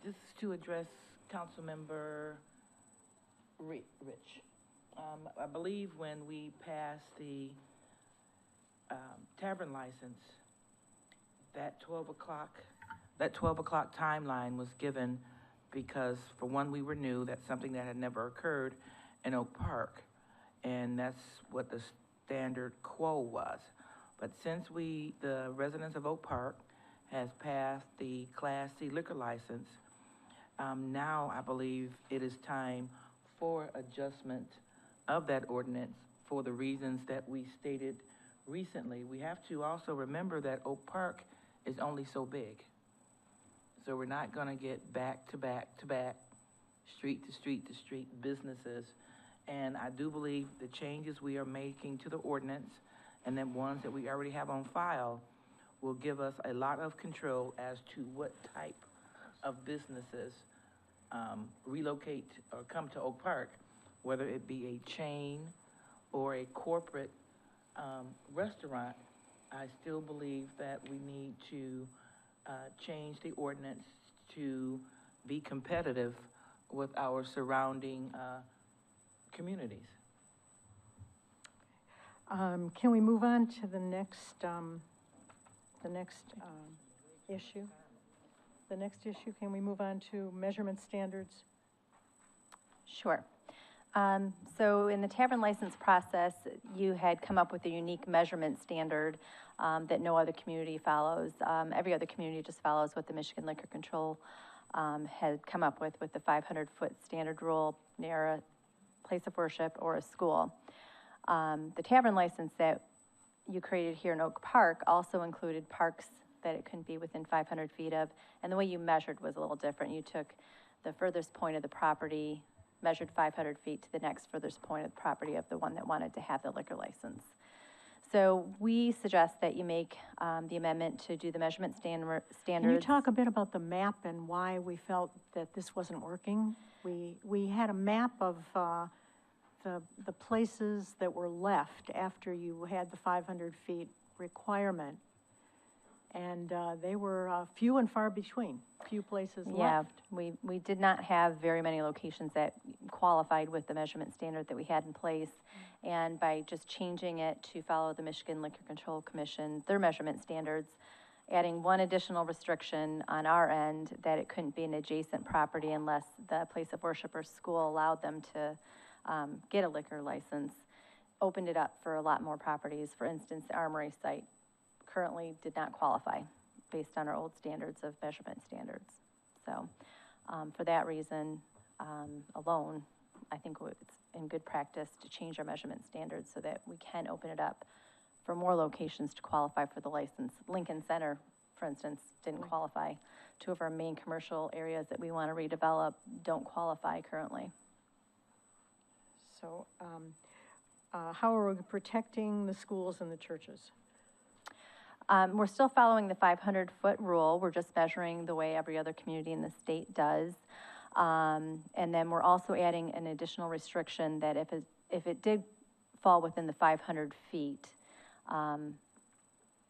Just to address Councilmember Rich. I believe when we passed the tavern license, that 12 o'clock timeline was given because, for one, we were new. That's something that had never occurred in Oak Park, and that's what the standard quo was. But since the residents of Oak Park has passed the Class C liquor license, now I believe it is time for adjustment of that ordinance for the reasons that we stated recently. We have to also remember that Oak Park is only so big. So we're not gonna get back to back to back, street to street to street businesses. And I do believe the changes we are making to the ordinance and then ones that we already have on file will give us a lot of control as to what type of businesses relocate or come to Oak Park, whether it be a chain or a corporate restaurant. I still believe that we need to change the ordinance to be competitive with our surrounding communities. Can we move on to the next issue? The next issue, can we move on to measurement standards? Sure. So in the tavern license process, you had come up with a unique measurement standard that no other community follows. Every other community just follows what the Michigan Liquor Control had come up with the 500-foot standard rule near a place of worship or a school. The tavern license that you created here in Oak Park also included parks that it couldn't be within 500 feet of, and the way you measured was a little different. You took the furthest point of the property, measured 500 feet to the next furthest point of the property of the one that wanted to have the liquor license. So we suggest that you make the amendment to do the measurement standards. Can you talk a bit about the map and why we felt that this wasn't working? We had a map of the places that were left after you had the 500 feet requirement. And they were few and far between, few places left. Yeah, we did not have very many locations that qualified with the measurement standard that we had in place. And by just changing it to follow the Michigan Liquor Control Commission, their measurement standards, adding one additional restriction on our end that it couldn't be an adjacent property unless the place of worship or school allowed them to get a liquor license, opened it up for a lot more properties. For instance, the Armory site currently did not qualify based on our old standards of measurement standards. So, for that reason, alone, I think it's in good practice to change our measurement standards so that we can open it up for more locations to qualify for the license. Lincoln Center, for instance, didn't qualify. Two of our main commercial areas that we want to redevelop don't qualify currently. So, how are we protecting the schools and the churches? We're still following the 500-foot rule. We're just measuring the way every other community in the state does. And then we're also adding an additional restriction that if it did fall within the 500 feet,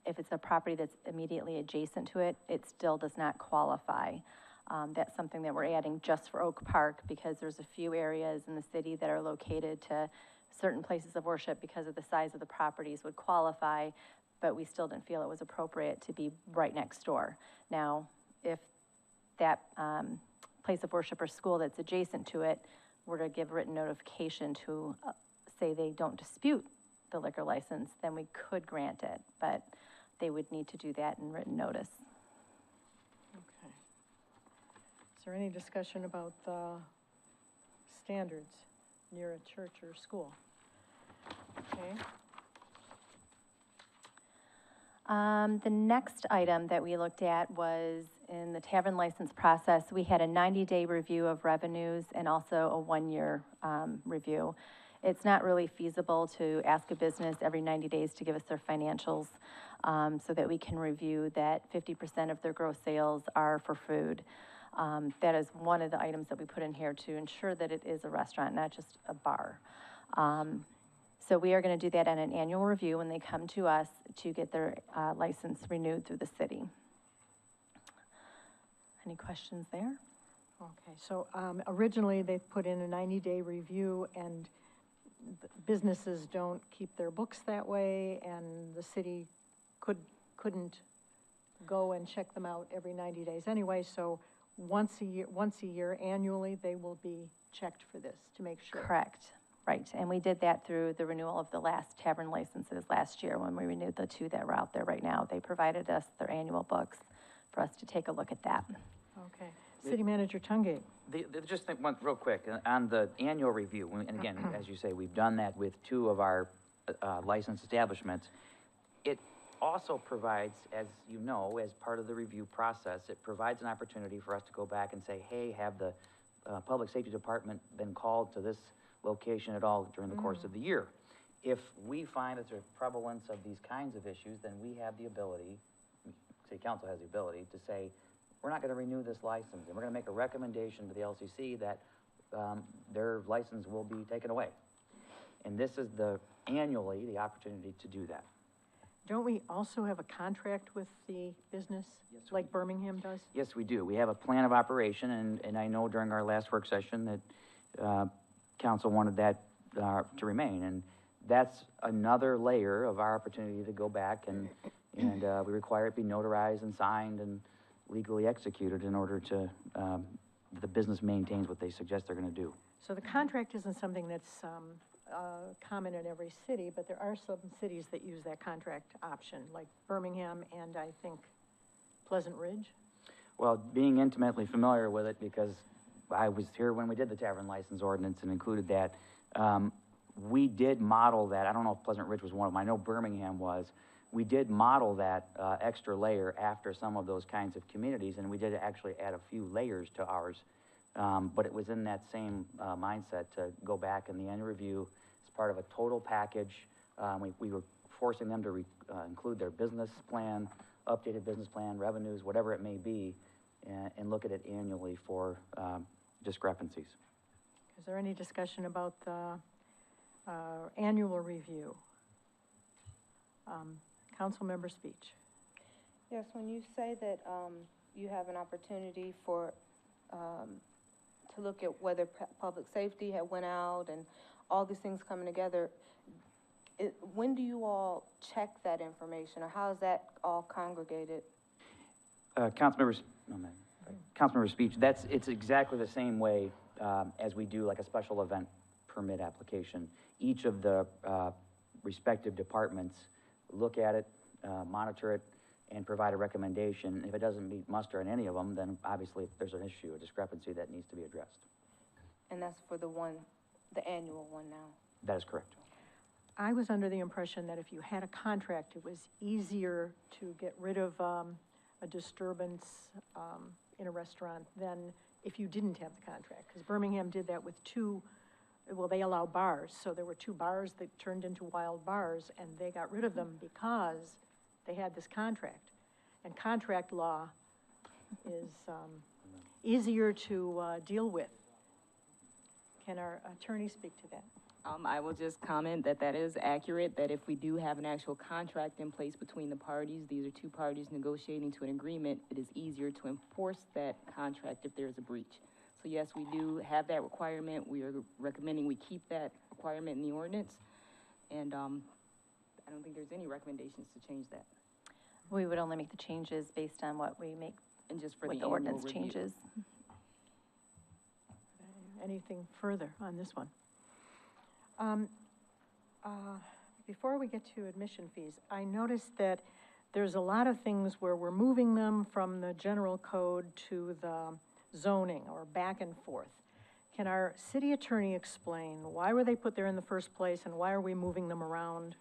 if it's a property that's immediately adjacent to it, it still does not qualify. That's something that we're adding just for Oak Park because there's a few areas in the city that are located to certain places of worship because of the size of the properties would qualify, but we still didn't feel it was appropriate to be right next door. Now, if that place of worship or school that's adjacent to it were to give written notification to say they don't dispute the liquor license, then we could grant it, but they would need to do that in written notice. Okay. Is there any discussion about the standards near a church or school? Okay. The next item that we looked at was in the tavern license process, we had a 90-day review of revenues and also a 1-year review. It's not really feasible to ask a business every 90 days to give us their financials so that we can review that 50% of their gross sales are for food. That is one of the items that we put in here to ensure that it is a restaurant, not just a bar. So we are going to do that at an annual review when they come to us to get their license renewed through the city. Any questions there? Okay, so originally they put in a 90-day review and businesses don't keep their books that way and the city couldn't go and check them out every 90 days anyway, so once a year annually, they will be checked for this to make sure. Correct, right, and we did that through the renewal of the last tavern licenses last year when we renewed the 2 that were out there right now. They provided us their annual books for us to take a look at that. Okay, City Manager Tungate. Just think one, real quick, on the annual review, and again, as you say, we've done that with 2 of our licensed establishments. It also provides, as you know, as part of the review process, it provides an opportunity for us to go back and say, hey, have the Public Safety Department been called to this location at all during the course of the year? If we find that there's prevalence of these kinds of issues, then we have the ability, City Council has the ability to say, we're not gonna renew this license, and we're gonna make a recommendation to the LCC that their license will be taken away. And this is annually the opportunity to do that. Don't we also have a contract with the business, like Birmingham does? Yes, we do. We have a plan of operation, and I know during our last work session that council wanted that to remain, and that's another layer of our opportunity to go back and we require it be notarized and signed and legally executed in order to the business maintains what they suggest they're going to do. So the contract isn't something that's common in every city, but there are some cities that use that contract option, like Birmingham and I think Pleasant Ridge. Well, being intimately familiar with it, because I was here when we did the tavern license ordinance and included that, we did model that. I don't know if Pleasant Ridge was one of them. I know Birmingham was. We did model that extra layer after some of those kinds of communities, and we did actually add a few layers to ours. But it was in that same mindset to go back in the annual review as part of a total package. We were forcing them to include their business plan, updated business plan, revenues, whatever it may be, and look at it annually for discrepancies. Is there any discussion about the annual review? Council member speech. Yes, when you say that you have an opportunity for, to look at whether public safety had went out and all these things coming together, when do you all check that information, or how is that all congregated? Councilmember speech, it's exactly the same way as we do like a special event permit application. Each of the respective departments look at it, monitor it, and provide a recommendation. If it doesn't meet muster in any of them, then obviously there's an issue, a discrepancy that needs to be addressed. And that's for the annual one now. That is correct. I was under the impression that if you had a contract, it was easier to get rid of a disturbance in a restaurant than if you didn't have the contract. Because Birmingham did that with they allow bars, so there were 2 bars that turned into wild bars, and they got rid of them because they had this contract. And contract law is easier to deal with. Can our attorney speak to that? I will just comment that that is accurate, that if we do have an actual contract in place between the parties, these are 2 parties negotiating to an agreement, it is easier to enforce that contract if there is a breach. So yes, we do have that requirement. We are recommending we keep that requirement in the ordinance. And I don't think there's any recommendations to change that. We would only make the changes based on what we make, And just for with the the annual ordinance review. changes. Anything further on this one? Before we get to admission fees, I noticed that there's a lot of things where we're moving them from the general code to the zoning or back and forth. Can our city attorney explain why were they put there in the first place and why are we moving them around?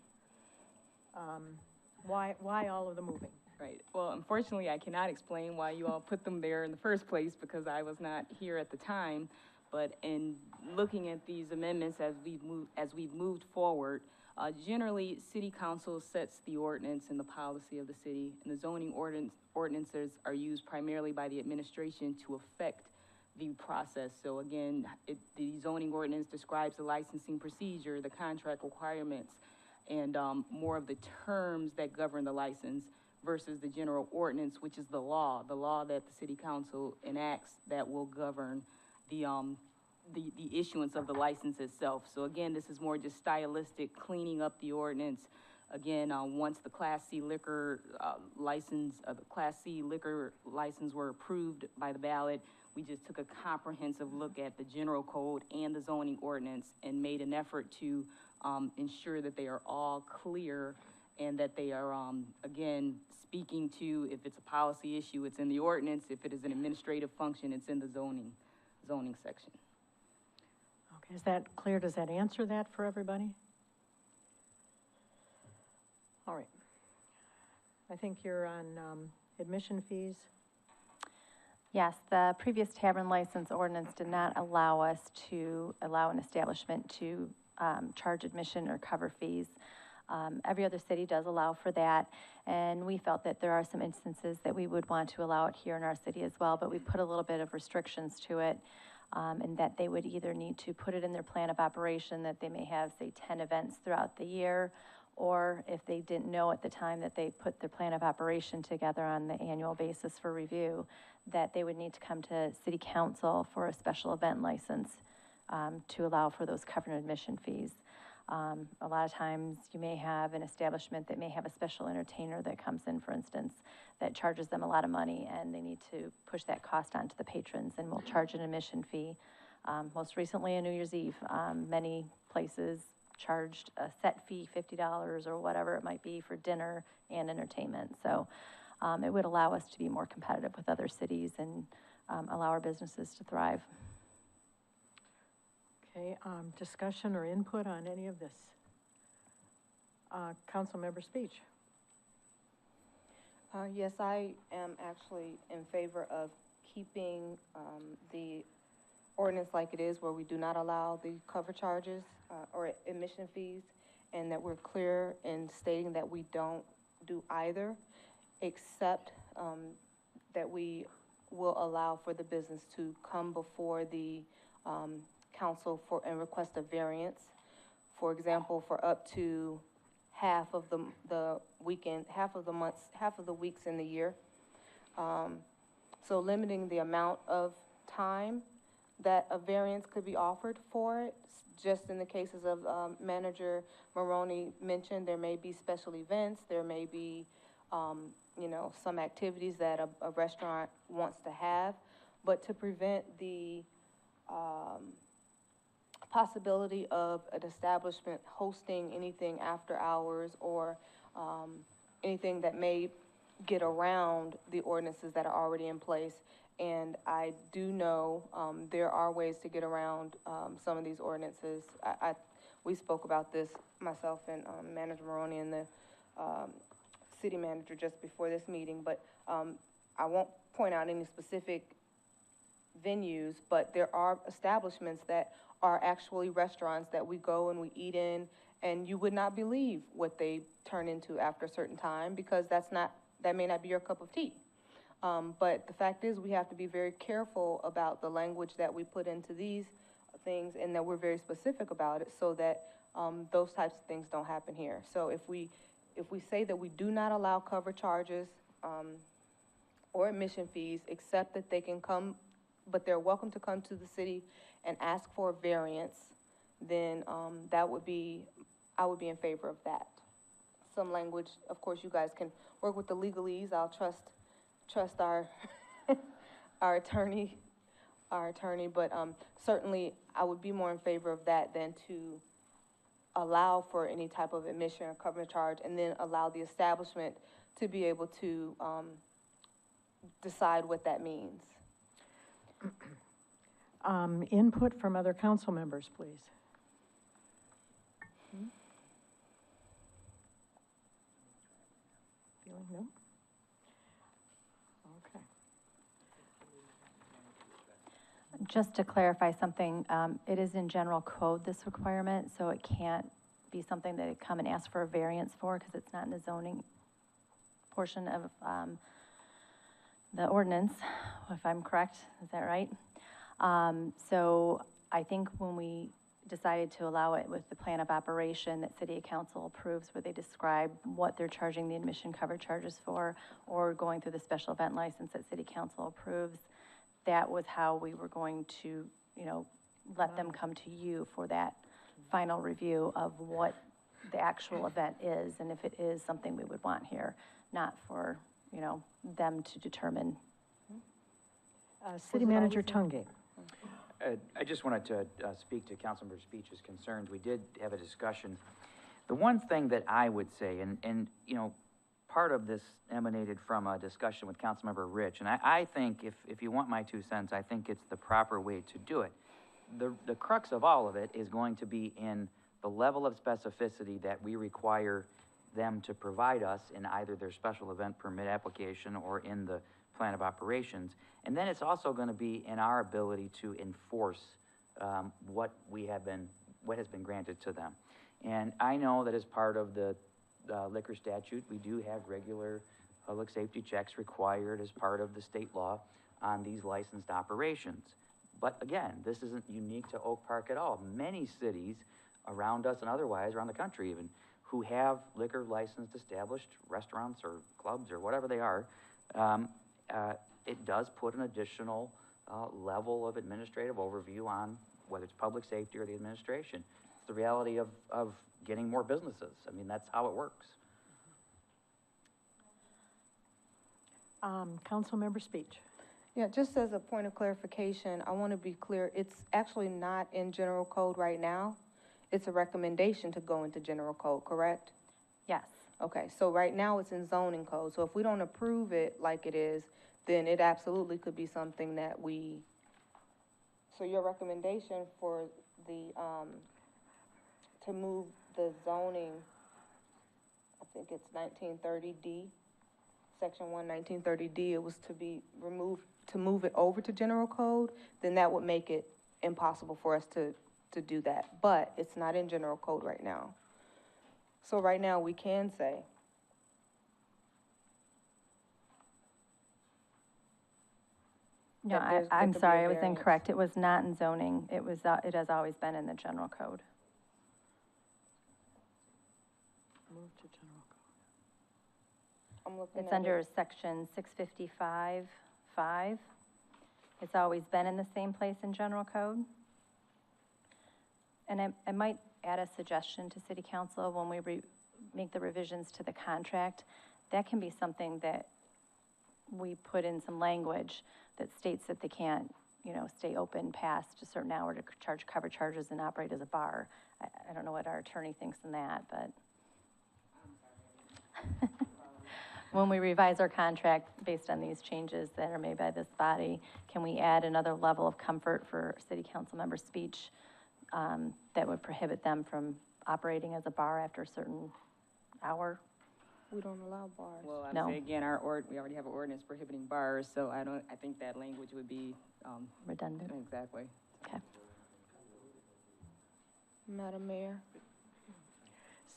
Why all of the moving? Right. Well, unfortunately, I cannot explain why you all put them there in the first place because I was not here at the time. But in looking at these amendments as we've moved forward, generally, city council sets the ordinance and the policy of the city, and the zoning ordinances are used primarily by the administration to affect the process. So again, the zoning ordinance describes the licensing procedure, the contract requirements, and more of the terms that govern the license versus the general ordinance, which is the law that the city council enacts that will govern the issuance of the license itself. So again, this is more just stylistic, cleaning up the ordinance. Again, once the Class C liquor license were approved by the ballot, we just took a comprehensive look at the general code and the zoning ordinance and made an effort to ensure that they are all clear and that they are, again, speaking to, if it's a policy issue, it's in the ordinance. If it is an administrative function, it's in the zoning section. Okay, is that clear? Does that answer that for everybody? All right. I think you're on admission fees. Yes, the previous tavern license ordinance did not allow us to allow an establishment to charge admission or cover fees. Every other city does allow for that, and we felt that there are some instances that we would want to allow it here in our city as well, but we put a little bit of restrictions to it, and that they would either need to put it in their plan of operation that they may have, say, 10 events throughout the year, or if they didn't know at the time that they put their plan of operation together on the annual basis for review, that they would need to come to city council for a special event license to allow for those covered admission fees. A lot of times you may have an establishment that may have a special entertainer that comes in, for instance, that charges them a lot of money, and they need to push that cost onto the patrons and will charge an admission fee. Most recently on New Year's Eve, many places charged a set fee, $50 or whatever it might be for dinner and entertainment. So it would allow us to be more competitive with other cities and allow our businesses to thrive. Okay, discussion or input on any of this? Council member speech. Yes, I am actually in favor of keeping the ordinance like it is, where we do not allow the cover charges or admission fees, and that we're clear in stating that we don't do either, except that we will allow for the business to come before the council and request a variance. For example, for up to half of the weekend, half of the weeks in the year. So limiting the amount of time that a variance could be offered for it. Just in the cases of Manager Maroney mentioned, there may be special events, there may be, some activities that a restaurant wants to have, but to prevent the possibility of an establishment hosting anything after hours or anything that may get around the ordinances that are already in place. And I do know, there are ways to get around, some of these ordinances. We spoke about this, myself and, Manager Maroney and the, city manager just before this meeting, but, I won't point out any specific venues, but there are establishments that are actually restaurants that we go and we eat in, and you would not believe what they turn into after a certain time, because that may not be your cup of tea. But the fact is, we have to be very careful about the language that we put into these things, and that we're very specific about it, so that, those types of things don't happen here. So if we say that we do not allow cover charges, or admission fees, except that they can come, but they're welcome to come to the city and ask for a variance, then, I would be in favor of that. Some language, of course, you guys can work with the legalese. I'll trust our, our attorney, but, certainly I would be more in favor of that than to allow for any type of admission or cover charge, and then allow the establishment to be able to, decide what that means. Input from other council members, please. Feeling no? Okay. Just to clarify something, it is in general code, this requirement, so it can't be something that they come and ask for a variance for, because it's not in the zoning portion of, the ordinance, if I'm correct, is that right? So I think when we decided to allow it with the plan of operation that city council approves, where they describe what they're charging the admission cover charges for, or going through the special event license that city council approves, that was how we were going to, let them come to you for that final review of what the actual event is, and if it is something we would want here, not for, them to determine. City Manager Tungate. I just wanted to speak to Councilmember Speech's concerns. We did have a discussion. The one thing that I would say, and part of this emanated from a discussion with Councilmember Rich, and I think if you want my 2 cents, I think it's the proper way to do it. The crux of all of it is going to be in the level of specificity that we require them to provide us in either their special event permit application or in the plan of operations. And then it's also going to be in our ability to enforce what has been granted to them. And I know that as part of the liquor statute, we do have regular public safety checks required as part of the state law on these licensed operations. But again, this isn't unique to Oak Park at all. Many cities around us and otherwise, around the country even, who have liquor licensed established restaurants or clubs or whatever they are, it does put an additional level of administrative overview on whether it's public safety or the administration. It's the reality of getting more businesses. I mean, that's how it works. Councilmember Speech. Yeah, just as a point of clarification, I want to be clear, it's actually not in general code right now. It's a recommendation to go into general code, correct? Yes. Okay, so right now it's in zoning code, so if we don't approve it like it is, then it absolutely could be something that so your recommendation for the, to move the zoning, I think it's 1930D, section 1, 1930D, it was to be removed, to move it over to general code, then that would make it impossible for us to do that, but it's not in general code right now. So right now, we can say, No, that there I'm could be sorry, a I was variance. incorrect. It was not in zoning. It was, it has always been in the general code. Move to general code. I'm looking at It's it. under section 655-5. It's always been in the same place in general code. And I might add a suggestion to city council when we make the revisions to the contract. That can be something that we put in some language that states that they can't, stay open past a certain hour to charge cover charges and operate as a bar. I don't know what our attorney thinks on that, but. when we revise our contract based on these changes that are made by this body, can we add another level of comfort for city council member speech that would prohibit them from operating as a bar after a certain hour? We don't allow bars. Well, No. I'd say again, we already have an ordinance prohibiting bars, so I think that language would be, Redundant? exactly. Okay. Madam Mayor?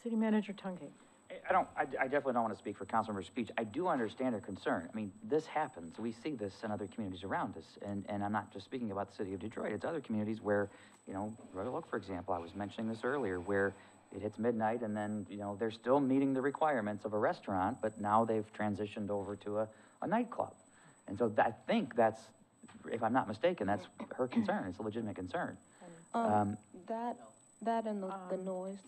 City Manager Tunge. I definitely don't want to speak for Councilmember Speech. I do understand her concern. I mean, this happens. We see this in other communities around us. And I'm not just speaking about the city of Detroit. It's other communities where, you know, Royal Oak, for example, I was mentioning this earlier, where it hits midnight and then, you know, they're still meeting the requirements of a restaurant, but now they've transitioned over to a nightclub. And so I think that's, if I'm not mistaken, that's her concern. It's a legitimate concern. That and the noise.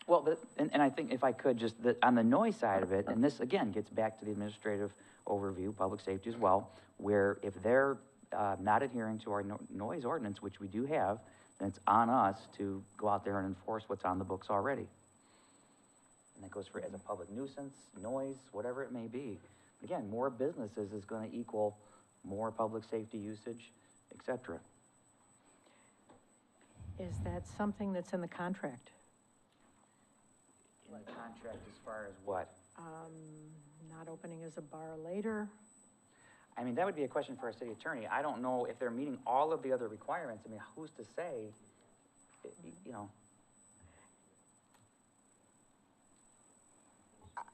Well, and I think if I could, just on the noise side of it, and this again gets back to the administrative overview, public safety as well, where if they're not adhering to our noise ordinance, which we do have, then it's on us to go out there and enforce what's on the books already. And that goes for as a public nuisance, noise, whatever it may be. Again, more businesses is going to equal more public safety usage, et cetera. Is that something that's in the contract? In the contract as far as what? Not opening as a bar later? I mean, that would be a question for our city attorney. I don't know if they're meeting all of the other requirements. I mean, who's to say, you know?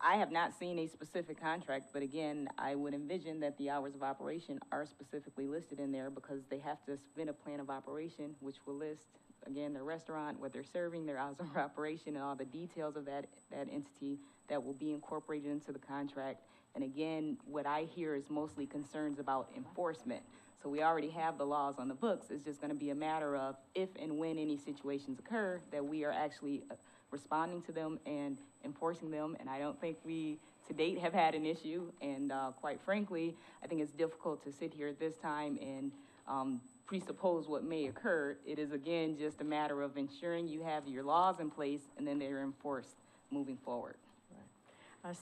I have not seen a specific contract, but again, I would envision that the hours of operation are specifically listed in there because they have to submit a plan of operation, which will list, again, their restaurant, what they're serving, their hours of operation, and all the details of that entity that will be incorporated into the contract. And again, what I hear is mostly concerns about enforcement. So we already have the laws on the books. It's just gonna be a matter of if and when any situations occur, that we are actually responding to them and enforcing them. And I don't think we, to date, have had an issue. And quite frankly, I think it's difficult to sit here at this time and presuppose what may occur. It is, again, just a matter of ensuring you have your laws in place and then they're enforced moving forward.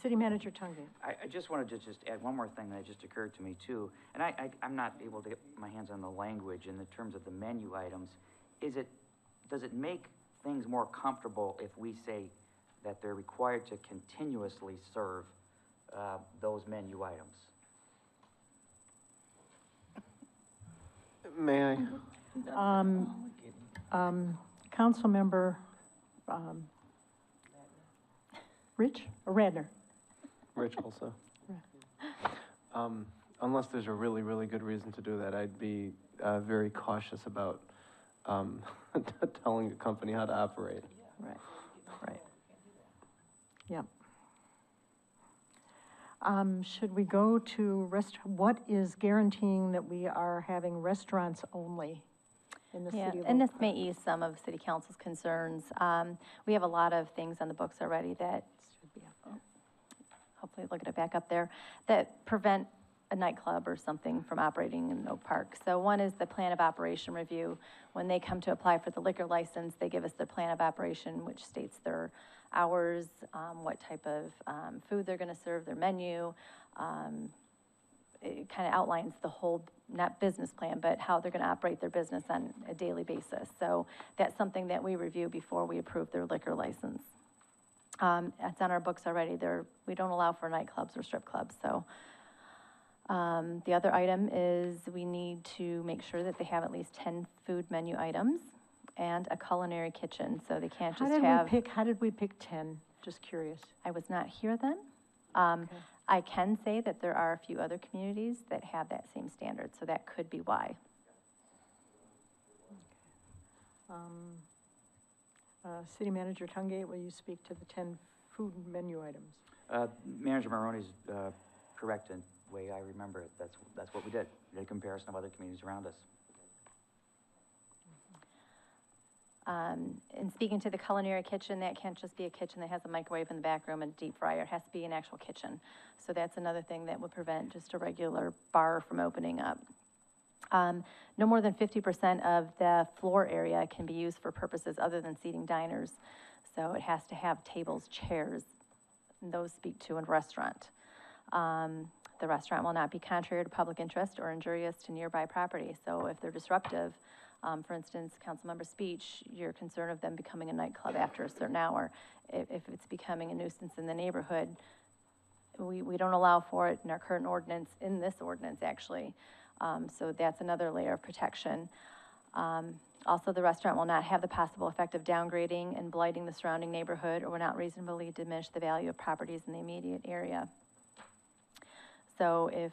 City Manager Tunge. I just wanted to just add one more thing that just occurred to me too. And I'm not able to get my hands on the language in the terms of the menu items. Does it make things more comfortable if we say that they're required to continuously serve those menu items? May I? Councilmember, Rich or Radner? Rich also. Unless there's a really, really good reason to do that, I'd be very cautious about telling a company how to operate. Right, right. Yep. Should we go to what is guaranteeing that we are having restaurants only in the city of And Oak this may ease some of city council's concerns. We have a lot of things on the books already that, hopefully they'll get it back up there, that prevent a nightclub or something from operating in Oak Park. So one is the plan of operation review. When they come to apply for the liquor license, they give us their plan of operation, which states their hours, what type of food they're gonna serve, their menu. It kind of outlines the whole, not business plan, but how they're gonna operate their business on a daily basis. So that's something that we review before we approve their liquor license. It's on our books already. We don't allow for nightclubs or strip clubs, so. The other item is we need to make sure that they have at least 10 food menu items and a culinary kitchen, so they can't just have. How did we pick 10? Just curious. I was not here then. Okay. I can say that there are a few other communities that have that same standard, so that could be why. City Manager Tunge, will you speak to the 10 food menu items? Manager Maroney's correct in the way I remember it. That's what we did. We did a comparison of other communities around us. And speaking to the culinary kitchen, that can't just be a kitchen that has a microwave in the back room and a deep fryer. It has to be an actual kitchen. So that's another thing that would prevent just a regular bar from opening up. No more than 50% of the floor area can be used for purposes other than seating diners. So it has to have tables, chairs, and those speak to a restaurant. The restaurant will not be contrary to public interest or injurious to nearby property. So if they're disruptive, for instance, Councilmember Speech, you're concerned of them becoming a nightclub after a certain hour. If it's becoming a nuisance in the neighborhood, we don't allow for it in our current ordinance, in this ordinance, actually. So that's another layer of protection. Also, the restaurant will not have the possible effect of downgrading and blighting the surrounding neighborhood or will not reasonably diminish the value of properties in the immediate area. So if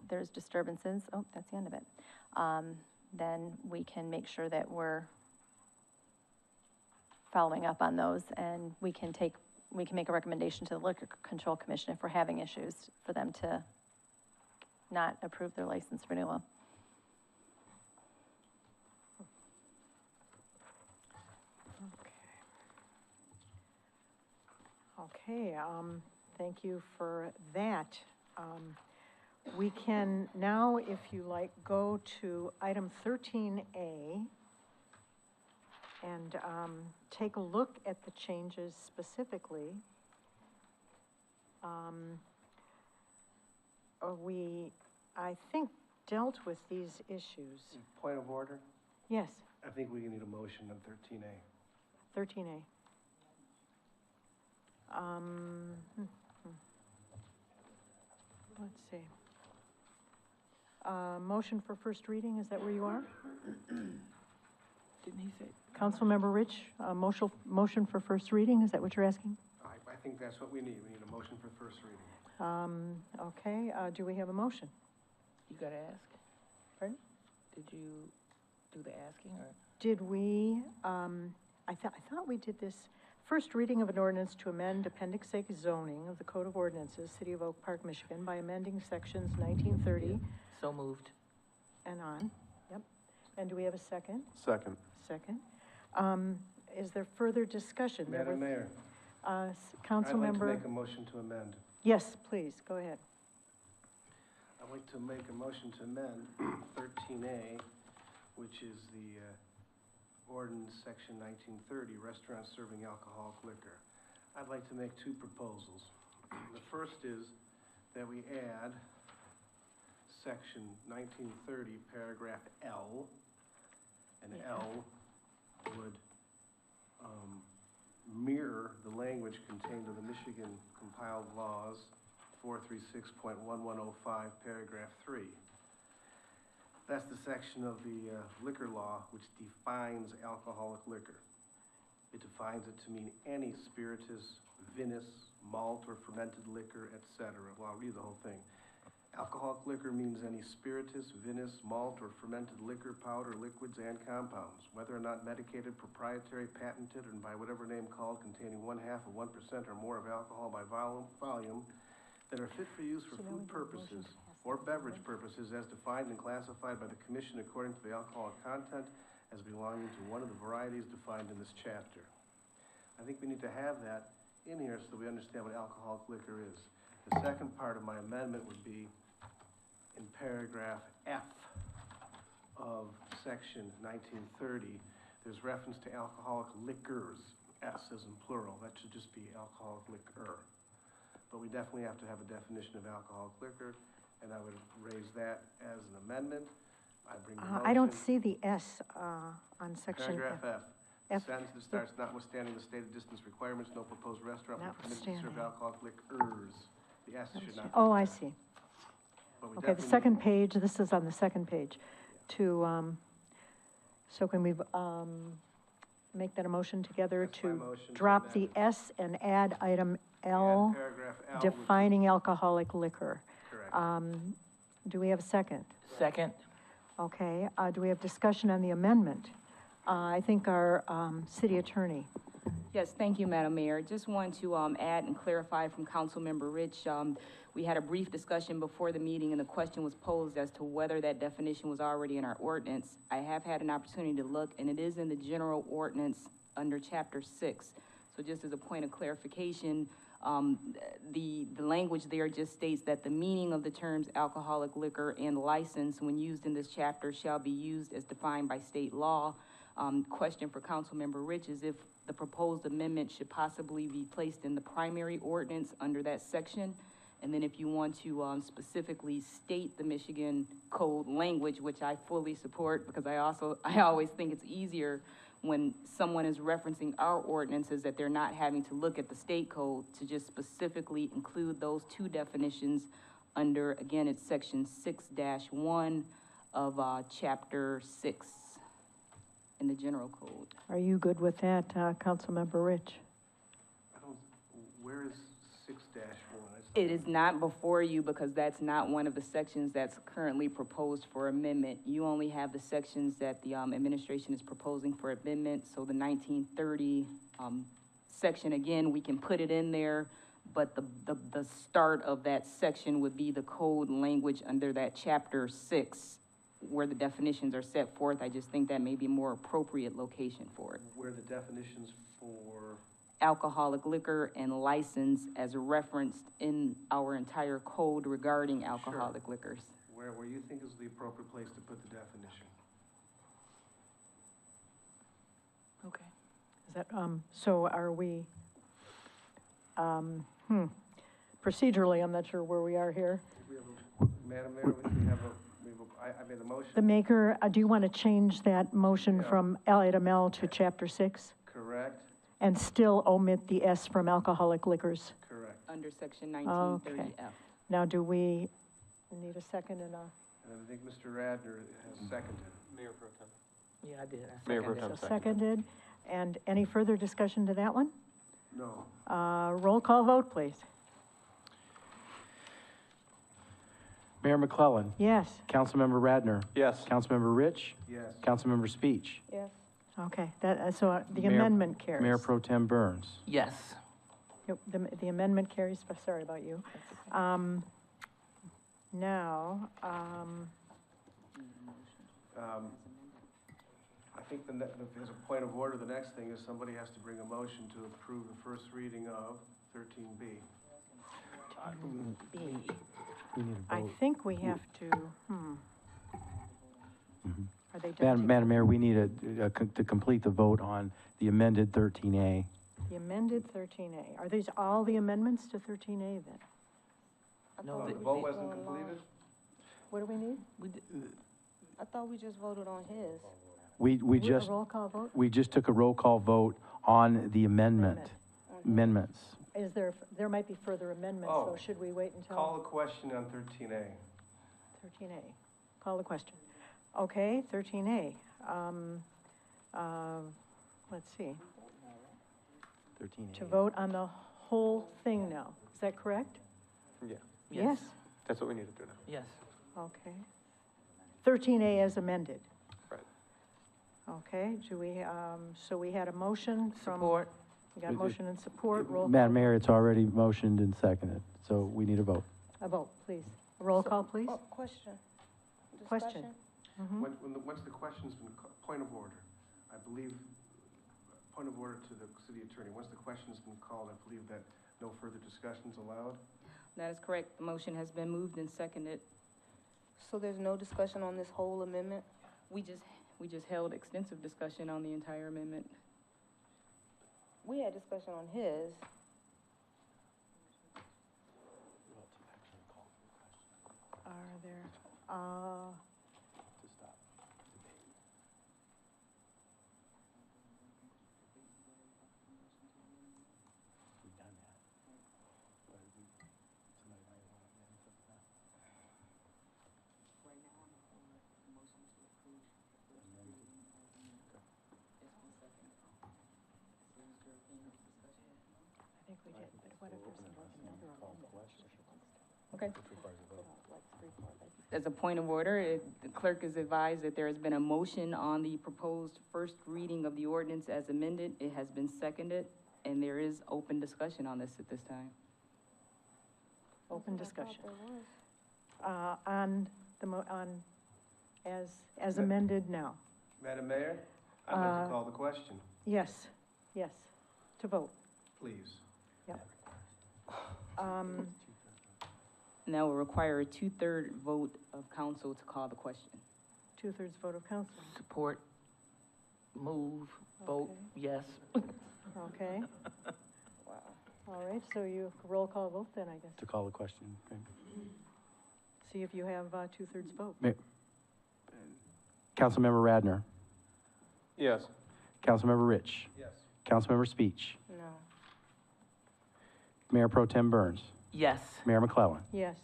there's disturbances, oh, that's the end of it, then we can make sure that we're following up on those, and we can make a recommendation to the Liquor Control Commission if we're having issues for them to not approve their license renewal. Okay, thank you for that. We can now, if you like, go to item 13A and take a look at the changes specifically. We, I think, dealt with these issues. Point of order? Yes, I think we need a motion on 13A. 13A. Let's see. Motion for first reading, is that where you are? Didn't he say? Councilmember Rich, motion for first reading, is that what you're asking? I think that's what we need. We need a motion for first reading. Okay, do we have a motion? You gotta ask. Pardon? Did you do the asking, or? Did we, I thought we did this, first reading of an ordinance to amend Appendix A zoning of the Code of Ordinances, City of Oak Park, Michigan, by amending sections 1930 So moved. and on. Yep. And do we have a second? Second. Second. Is there further discussion? Madam Mayor, I'd like to Councilmember. make a motion to amend. Yes, please, go ahead. I'd like to make a motion to amend 13A, which is the ordinance section 1930, restaurants serving alcoholic liquor. I'd like to make two proposals. The first is that we add section 1930, paragraph L, and L would mirror the language contained in the Michigan compiled laws 436.1105, paragraph 3. That's the section of the liquor law which defines alcoholic liquor. It defines it to mean any spiritus, vinous, malt, or fermented liquor, etc. Well, I'll read the whole thing. Alcoholic liquor means any spiritus, vinous, malt, or fermented liquor, powder, liquids, and compounds, whether or not medicated, proprietary, patented, and by whatever name called, containing 1/2 of 1% or more of alcohol by volume, that are fit for use for food purposes or beverage purposes as defined and classified by the Commission according to the alcoholic content as belonging to one of the varieties defined in this chapter. I think we need to have that in here so we understand what alcoholic liquor is. The second part of my amendment would be in paragraph F of section 1930, there's reference to alcoholic liquors, S as in plural. That should just be alcoholic liquor. But we definitely have to have a definition of alcoholic liquor, and I would raise that as an amendment. I bring the motion. I don't see the S on section. Paragraph F. F. Sentence that starts, notwithstanding the stated distance requirements, no proposed restaurant will permit to serve Notwithstanding. alcoholic liquors. The S should not be. Oh, I see. But we Okay, the definitely second page, this is on the second page, to, so can we, make that a motion together That's my to motion to drop the amend. S and add item Add L, paragraph L, which is defining alcoholic liquor? correct. Do we have a second? Second. Okay, do we have discussion on the amendment? I think our, city attorney. Yes, thank you, Madam Mayor. Just want to add and clarify from Councilmember Rich. We had a brief discussion before the meeting, and the question was posed as to whether that definition was already in our ordinance. I have had an opportunity to look, and it is in the general ordinance under Chapter 6. So just as a point of clarification, the language there just states that the meaning of the terms alcoholic liquor and license when used in this chapter shall be used as defined by state law. Question for Councilmember Rich is if the proposed amendment should possibly be placed in the primary ordinance under that section, And then if you want to specifically state the Michigan code language, which I fully support, because I always think it's easier when someone is referencing our ordinances that they're not having to look at the state code, to just specifically include those two definitions under, again, it's section 6-1 of chapter 6 in the general code. Are you good with that, Councilmember Rich? Where is 6-1? It is not before you because that's not one of the sections that's currently proposed for amendment. You only have the sections that the administration is proposing for amendment. So the 1930 section, again, we can put it in there, but the start of that section would be the code language under that chapter 6, where the definitions are set forth. I just think that may be a more appropriate location for it. Where the definitions for Alcoholic liquor and license as referenced in our entire code regarding alcoholic liquors. where you think is the appropriate place to put the definition. Okay. Is that, so are we, procedurally, I'm not sure where we are here. Madam Mayor, I made the motion. The maker, do you want to change that motion from item L to chapter 6? Correct, And still omit the S from alcoholic liquors? correct. Under section 1930F. Now, do we need a second and a? And I think Mr. Radner has seconded. Yeah, I did. I Mayor Pro seconded it. Tem. Seconded. And any further discussion to that one? No. Roll call vote, please. Mayor McClellan. Yes. Councilmember Radner. Yes. Councilmember Rich. Yes. Councilmember Speech. Yes. Okay, that, so the Mayor- amendment carries. Mayor Pro Tem Burns. Yes. Yep, the amendment carries, sorry about you. Now, I think as a point of order, the next thing is somebody has to bring a motion to approve the first reading of 13B. We need a I vote. think we have to, Mhm. are they done? Madam Mayor, we need to complete the vote on the amended 13A. The amended 13A. Are these all the amendments to 13A then? I No, thought the we The were vote going wasn't along. completed? What do we need? I thought we just voted on his. We just, A roll call vote? we just took a roll call vote on the amendments. Is there might be further amendments, Oh. so should we wait until? Call a question on 13A. 13A. Call the question. Okay, 13A. Let's see. 13A. To vote on the whole thing now. Is that correct? Yeah, Yes. that's what we need to do now. Yes. Okay. 13A as amended. Right. Okay, do we, so we had a motion from. Support. We got motion and support, roll call. Madam Mayor, it's already motioned and seconded, so we need a vote. A vote, please. A roll call, please. Oh, question. Question. Discussion? Mhm. Once the question's been, point of order, I believe, point of order to the city attorney, once the question's been called, I believe that no further discussion's allowed. That is correct. The motion has been moved and seconded. So there's no discussion on this whole amendment? We just held extensive discussion on the entire amendment. We had discussion on his. Are there, I think we did, but what if there's another amendment? Okay. As a point of order, the clerk is advised that there has been a motion on the proposed first reading of the ordinance as amended. It has been seconded, and there is open discussion on this at this time. Open That's what I discussion. thought there was. On the, as amended now. Madam Mayor, I'd like Uh, to call the question, Yes, yes, to vote. please. Now will require a two-third vote of council to call the question. 2/3 vote of council. Support. Move. Vote. Okay. Yes. Okay, Wow. All right, so you, roll call vote then, I guess. To call the question. Okay. See if you have two-thirds vote. Councilmember Radner. Yes. Councilmember Rich. Yes. Councilmember Speech. No. Mayor Pro Tem Burns. Yes. Mayor McClellan. Yes,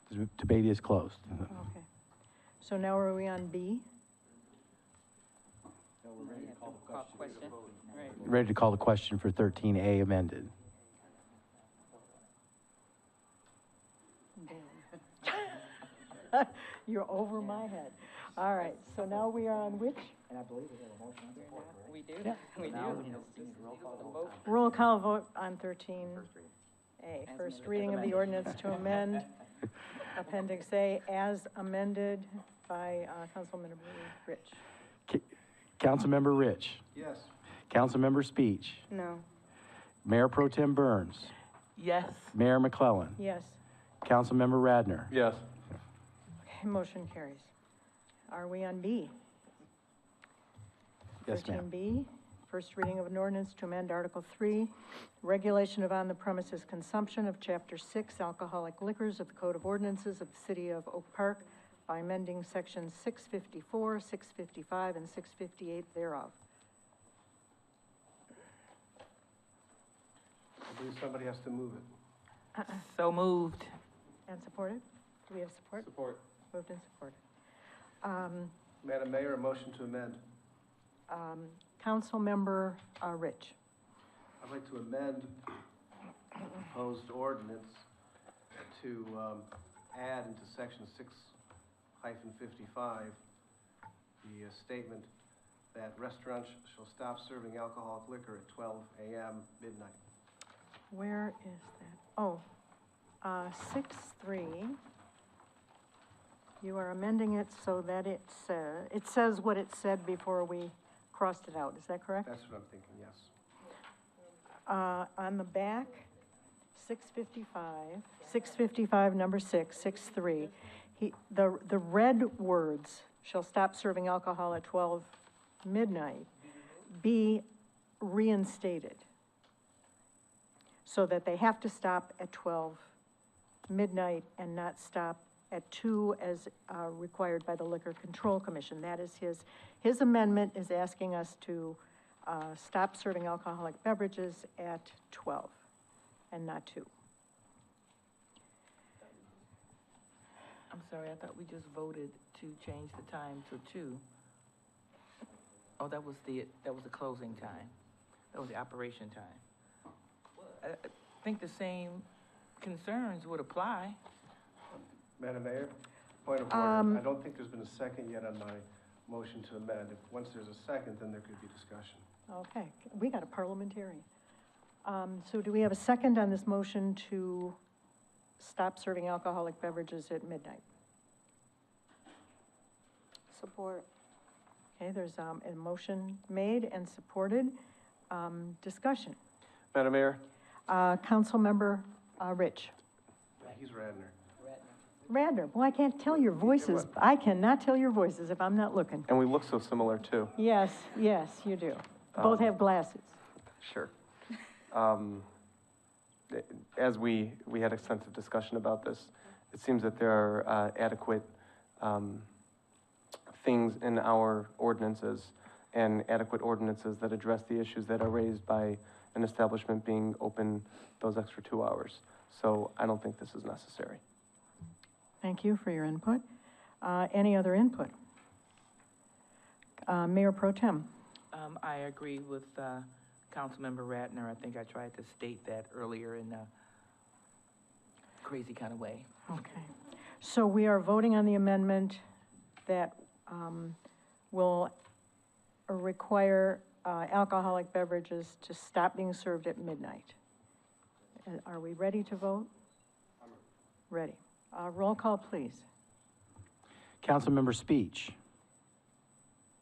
The debate is closed. okay. So now are we on B? Question. Right. Ready to call the question for 13A amended. You're over my head. All right, so now we are on which? We do, we do. Roll call vote on 13A. First reading of the ordinance to amend Appendix A as amended by Councilmember Rich. Councilmember Rich. Yes. Councilmember Speech. No. Mayor Pro Tem Burns. Yes. Mayor McClellan. Yes, Councilmember Radner. Yes. okay, motion carries. Are we on B? Yes, ma'am. 13B, first reading of an ordinance to amend Article 3, regulation of on-the-premises consumption of Chapter 6 alcoholic liquors of the Code of Ordinances of the City of Oak Park by amending Sections 654, 655, and 658 thereof. I believe somebody has to move it. So moved. And supported? Do we have support? Support. Moved and supported. Madam Mayor, a motion to amend. Councilmember Rich. I'd like to amend the proposed ordinance to add into section 6-55 the statement that restaurants shall stop serving alcoholic liquor at 12 a.m. midnight. Where is that? Oh, 6-3. You are amending it so that it says what it said before we crossed it out. Is that correct? That's what I'm thinking, yes. On the back, 655, number 6, 6-3, the red words, shall stop serving alcohol at 12 midnight, be reinstated. So that they have to stop at 12 midnight and not stop at 2 as required by the Liquor Control Commission. That is his amendment is asking us to stop serving alcoholic beverages at 12 and not 2. I'm sorry, I thought we just voted to change the time to 2. Oh, that was the closing time. That was the operation time. I think the same concerns would apply. Madam Mayor, point of order. I don't think there's been a second yet on my motion to amend. Once there's a second, then there could be discussion. Okay, we got a parliamentarian. So do we have a second on this motion to stop serving alcoholic beverages at midnight? Support. Okay, there's a motion made and supported. Discussion. Madam Mayor? Councilmember Rich. He's Radner. Radner, well, I can't tell your voices. I cannot tell your voices if I'm not looking. And we look so similar, too. Yes, yes, you do. Both have glasses. Sure. As we had extensive discussion about this, it seems that there are adequate things in our ordinances and adequate ordinances that address the issues that are raised by an establishment being open those extra 2 hours. So I don't think this is necessary. Thank you for your input. Any other input? Mayor Pro Tem. I agree with Councilmember Ratner. I think I tried to state that earlier in a crazy kind of way. Okay. So we are voting on the amendment that will require alcoholic beverages to stop being served at midnight. Are we ready to vote? Ready. Roll call, please. Councilmember Speech.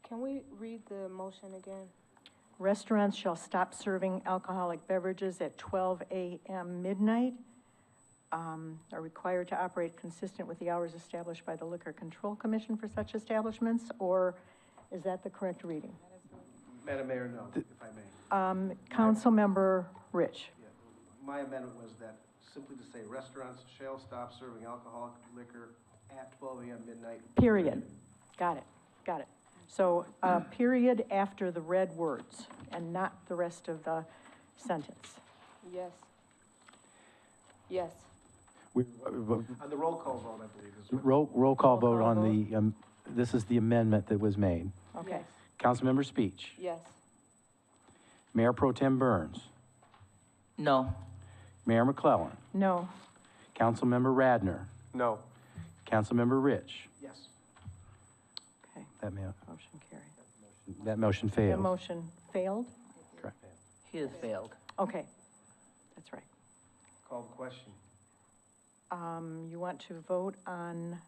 Can we read the motion again? Restaurants shall stop serving alcoholic beverages at 12 a.m. midnight, are required to operate consistent with the hours established by the Liquor Control Commission for such establishments, or is that the correct reading? Madam Mayor, no, if I may. Councilmember Rich. Yeah, my amendment was that simply to say restaurants shall stop serving alcoholic liquor at 12 a.m. midnight. Period. Got it, got it. So, period after the red words, and not the rest of the sentence. Yes. Yes. On the roll call vote, I believe, is what. Roll call Roll vote call on the, this is the amendment that was made. Okay. Yes. Councilmember Speech. Yes. Mayor Pro Tem Burns. No. Mayor McClellan. No. Councilmember Radner. No. Councilmember Rich. Yes. Okay, That motion the failed. motion failed? Correct. His failed. Okay, that's right. Call the question. You want to vote on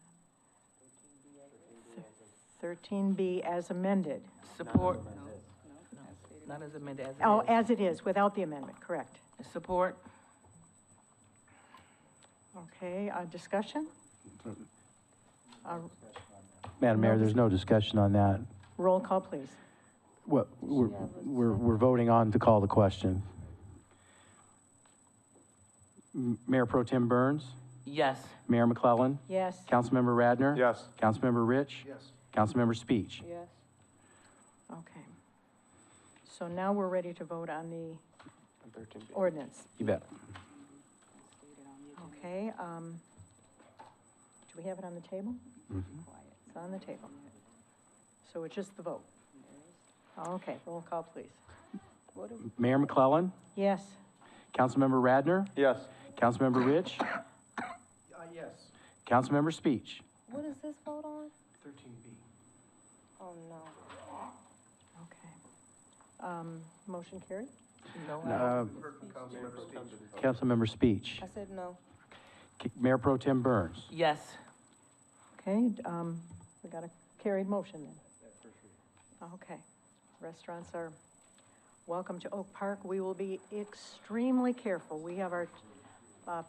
13B as amended? Support. Not as amended, as it is. Oh, as it is, without the amendment, correct. Support. Okay, discussion? Madam Mayor, there's no discussion on that. Roll call, please. Well, we're voting on to call the question. Mayor Pro Tem Burns. Yes. Mayor McClellan. Yes. Councilmember Radner. Yes. Councilmember Rich. Yes. Councilmember Speech. Yes. Okay. So now we're ready to vote on the 13B. ordinance. You bet. Okay, do we have it on the table? It's on the table. So it's just the vote. Okay, roll call, please. Mayor McClellan. Yes. Councilmember Radner. Yes. Councilmember Rich. Yes. Councilmember Speech. What is this vote on? 13B. Oh, no. Okay. Motion carried? No. Heard from Councilmember Speech. Councilmember Speech. I said no. Mayor Pro Tem Burns. Yes. Okay, we got a carried motion then. Okay. Restaurants are welcome to Oak Park. We will be extremely careful. We have our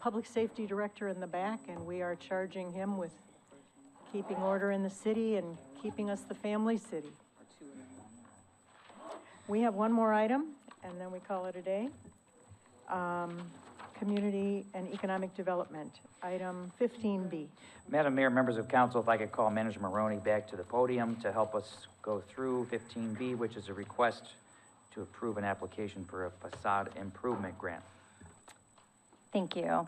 Public Safety Director in the back, and we are charging him with keeping order in the city and keeping us the family city. We have one more item, and then we call it a day. Community and Economic Development, item 15B. Madam Mayor, members of council, if I could call Manager Maroney back to the podium to help us go through 15B, which is a request to approve an application for a facade improvement grant. Thank you.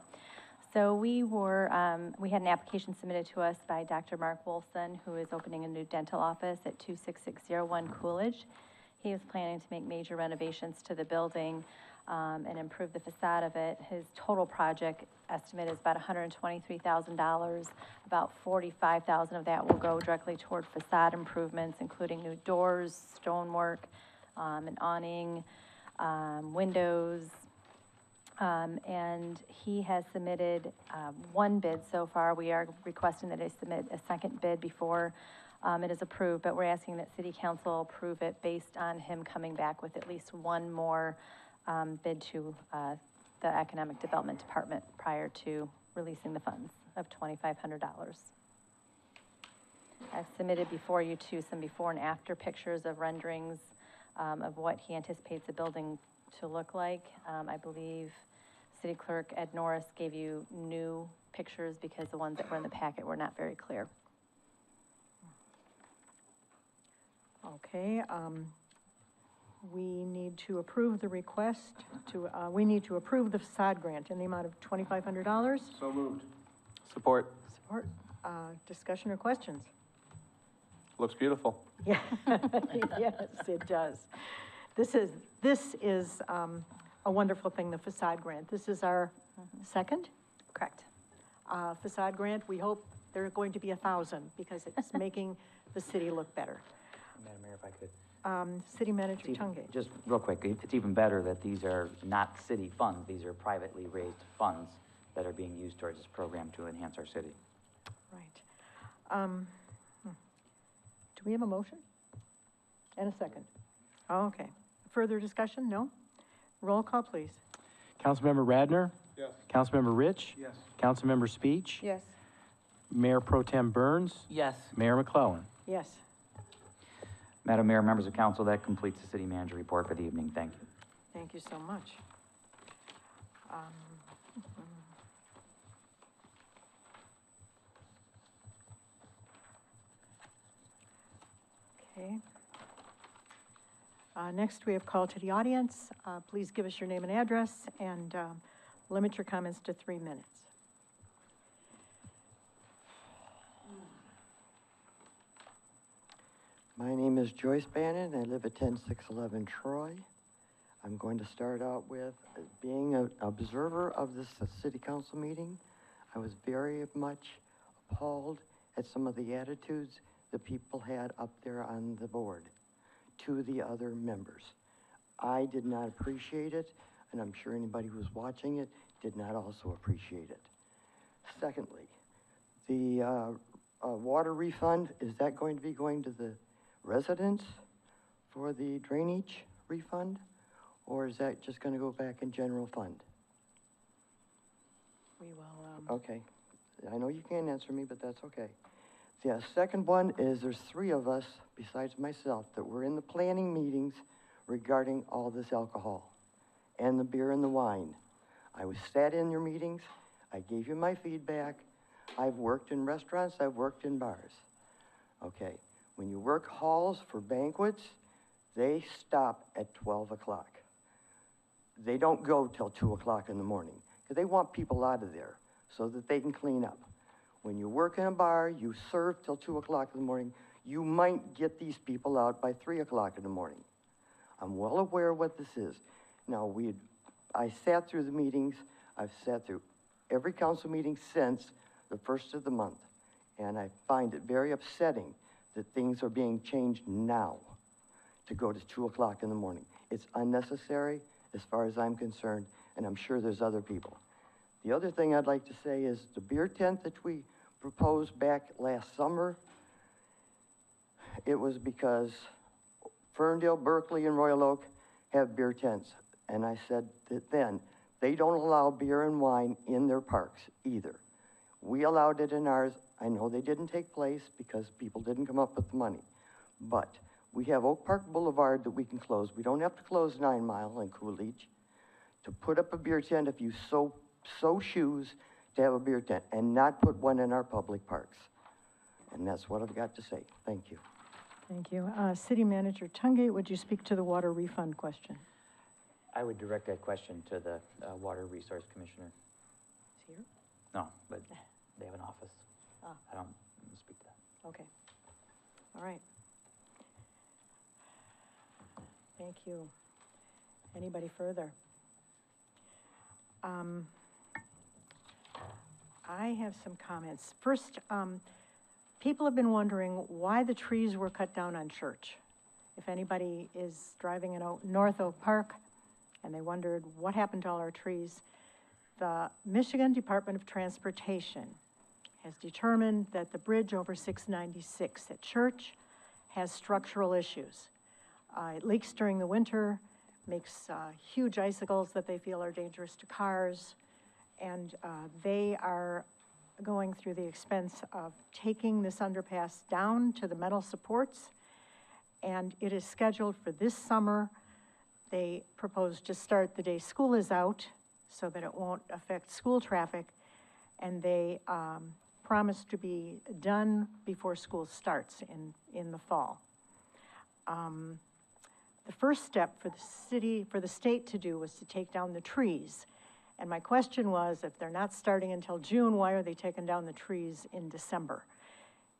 So we had an application submitted to us by Dr. Mark Wolfson, who is opening a new dental office at 26601 Coolidge. He is planning to make major renovations to the building and improve the facade of it. His total project estimate is about $123,000. About $45,000 of that will go directly toward facade improvements, including new doors, stonework, an awning, windows. And he has submitted one bid so far. We are requesting that he submit a second bid before it is approved, but we're asking that City Council approve it based on him coming back with at least one more bid to the Economic Development Department prior to releasing the funds of $2,500. I've submitted before you too some before and after pictures of renderings of what he anticipates the building to look like. I believe City Clerk Ed Norris gave you new pictures because the ones that were in the packet were not very clear. Okay, we need to approve the request to, we need to approve the facade grant in the amount of $2,500. So moved. Support. Support, discussion or questions? Looks beautiful. Yeah, yes, it does. This is a wonderful thing, the facade grant. This is our second Correct. Facade grant. We hope there are going to be 1,000 because it's making the city look better. Madam Mayor, if I could. City Manager It's even- Tungate. Just real quick, it's even better that these are not city funds, these are privately raised funds that are being used towards this program to enhance our city. Right. Do we have a motion? And a second? Okay. Further discussion? No? Roll call, please. Councilmember Radner. Yes. Councilmember Rich. Yes. Councilmember Speech. Yes. Mayor Pro Tem Burns. Yes. Mayor McClellan. Yes. Madam Mayor, members of council, that completes the city manager report for the evening. Thank you. Thank you so much. Okay. Next, we have call to the audience. Please give us your name and address and limit your comments to 3 minutes. My name is Joyce Bannon. I live at 10611 Troy. I'm going to start out with being an observer of this city council meeting. I was very much appalled at some of the attitudes that people had up there on the board to the other members. I did not appreciate it, and I'm sure anybody who was watching it did not also appreciate it. Secondly, the water refund, is that going to be going to the residents for the drainage refund? Or is that just gonna go back in general fund? We will, Okay, I know you can't answer me, but that's okay. The second one is there's 3 of us, besides myself, that were in the planning meetings regarding all this alcohol and the beer and the wine. I was sat in your meetings, I gave you my feedback. I've worked in restaurants, I've worked in bars. Okay, when you work halls for banquets, they stop at 12 o'clock. They don't go till 2 o'clock in the morning, because they want people out of there so that they can clean up. When you work in a bar, you serve till 2 o'clock in the morning, you might get these people out by 3 o'clock in the morning. I'm well aware of what this is. Now, I sat through the meetings, I've sat through every council meeting since the 1st of the month, and I find it very upsetting that things are being changed now to go to 2 o'clock in the morning. It's unnecessary as far as I'm concerned, and I'm sure there's other people. The other thing I'd like to say is the beer tent that we proposed back last summer, it was because Ferndale, Berkeley, and Royal Oak have beer tents. And I said that then, they don't allow beer and wine in their parks either. We allowed it in ours. I know they didn't take place because people didn't come up with the money. But we have Oak Park Boulevard that we can close. We don't have to close 9 Mile and Coolidge to put up a beer tent if you so choose to have a beer tent and not put one in our public parks. And that's what I've got to say. Thank you. thank you. City Manager Tungate, would you speak to the water refund question? I would direct that question to the Water Resource Commissioner. Is here? No, but they have an office. Ah. I don't speak to that. Okay. All right. Thank you. Anybody further? I have some comments. First, people have been wondering why the trees were cut down on Church. If anybody is driving in North Oak Park and they wondered what happened to all our trees, the Michigan Department of Transportation has determined that the bridge over 696 at Church has structural issues. It leaks during the winter, makes huge icicles that they feel are dangerous to cars, and they are going through the expense of taking this underpass down to the metal supports, and it is scheduled for this summer. They propose to start the day school is out so that it won't affect school traffic, and they promise to be done before school starts in the fall. The first step for the state to do was to take down the trees. And my question was, if they're not starting until June, why are they taking down the trees in December?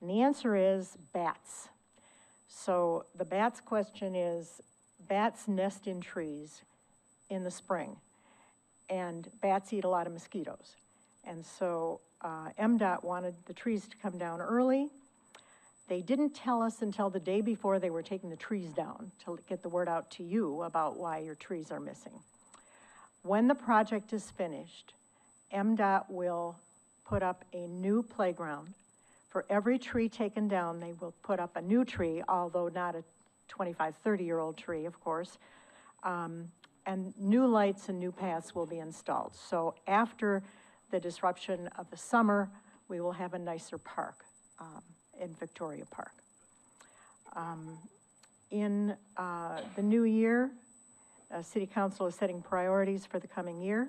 And the answer is bats. So the bats question is, bats nest in trees in the spring, and bats eat a lot of mosquitoes. And so MDOT wanted the trees to come down early. They didn't tell us until the day before they were taking the trees down to get the word out to you about why your trees are missing. When the project is finished, MDOT will put up a new playground. For every tree taken down, they will put up a new tree, although not a 25, 30-year-old tree, of course. And new lights and new paths will be installed. So after the disruption of the summer, we will have a nicer park. In Victoria Park. In the new year, City Council is setting priorities for the coming year,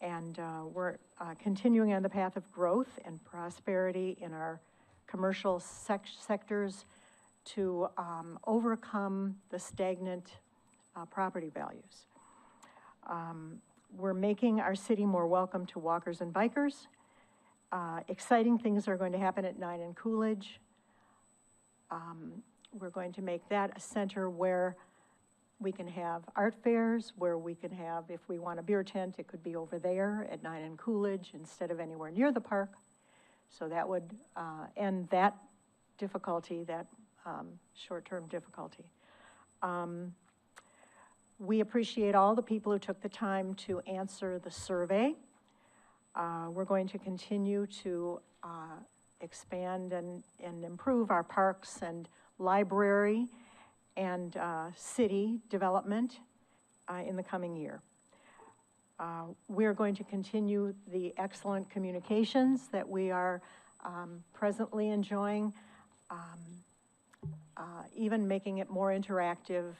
and we're continuing on the path of growth and prosperity in our commercial sectors to overcome the stagnant property values. We're making our city more welcome to walkers and bikers. Exciting things are going to happen at 9 and Coolidge. We're going to make that a center where we can have art fairs, where we can have, if we want a beer tent, it could be over there at 9 and Coolidge instead of anywhere near the park. So that would end that difficulty, that short-term difficulty. We appreciate all the people who took the time to answer the survey. We're going to continue to expand and improve our parks and library and city development in the coming year. We're going to continue the excellent communications that we are presently enjoying, even making it more interactive.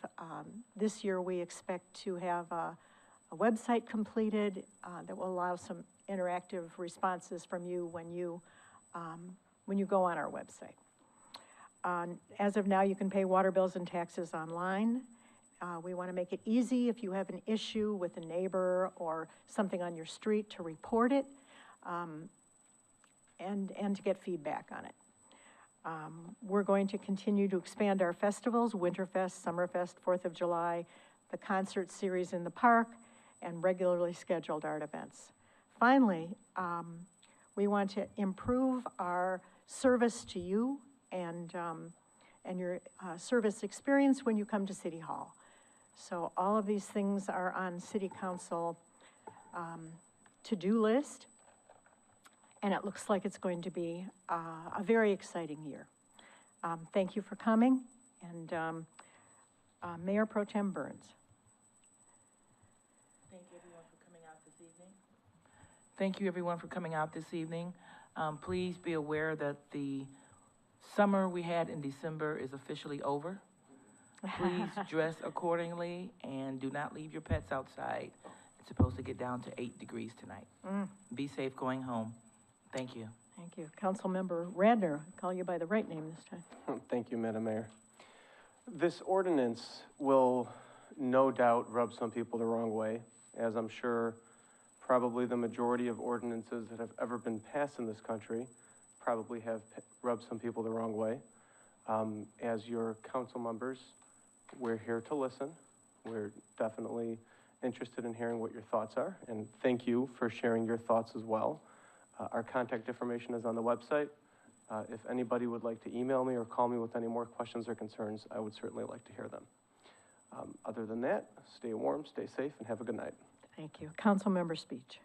This year we expect to have a website completed that will allow some interactive responses from you when you go on our website. As of now, you can pay water bills and taxes online. We want to make it easy if you have an issue with a neighbor or something on your street to report it and to get feedback on it. We're going to continue to expand our festivals, Winterfest, Summerfest, 4th of July, the concert series in the park, and regularly scheduled art events. Finally, we want to improve our service to you and your service experience when you come to City Hall. So all of these things are on City Council to-do list, and it looks like it's going to be a very exciting year. Thank you for coming, and Mayor Pro Tem Burns. Thank you everyone for coming out this evening. Thank you everyone for coming out this evening. Please be aware that the summer we had in December is officially over. Please dress accordingly and do not leave your pets outside. It's supposed to get down to 8 degrees tonight. Be safe going home. Thank you. Thank you. Councilmember Radner, I'll call you by the right name this time. Thank you, Madam Mayor. This ordinance will no doubt rub some people the wrong way, as I'm sure probably the majority of ordinances that have ever been passed in this country probably have rubbed some people the wrong way. As your council members, we're here to listen. We're definitely interested in hearing what your thoughts are, and thank you for sharing your thoughts as well. Our contact information is on the website. If anybody would like to email me or call me with any more questions or concerns, I would certainly like to hear them. Other than that, stay warm, stay safe, and have a good night. Thank you. Councilmember Speech.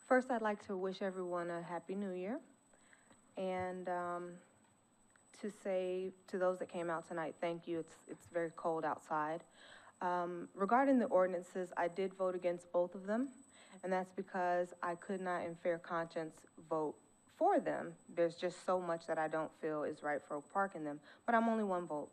First, I'd like to wish everyone a Happy New Year, and to say to those that came out tonight, thank you. It's very cold outside. Regarding the ordinances, I did vote against both of them, and that's because I could not in fair conscience vote for them. There's just so much that I don't feel is right for parking them, but I'm only one vote.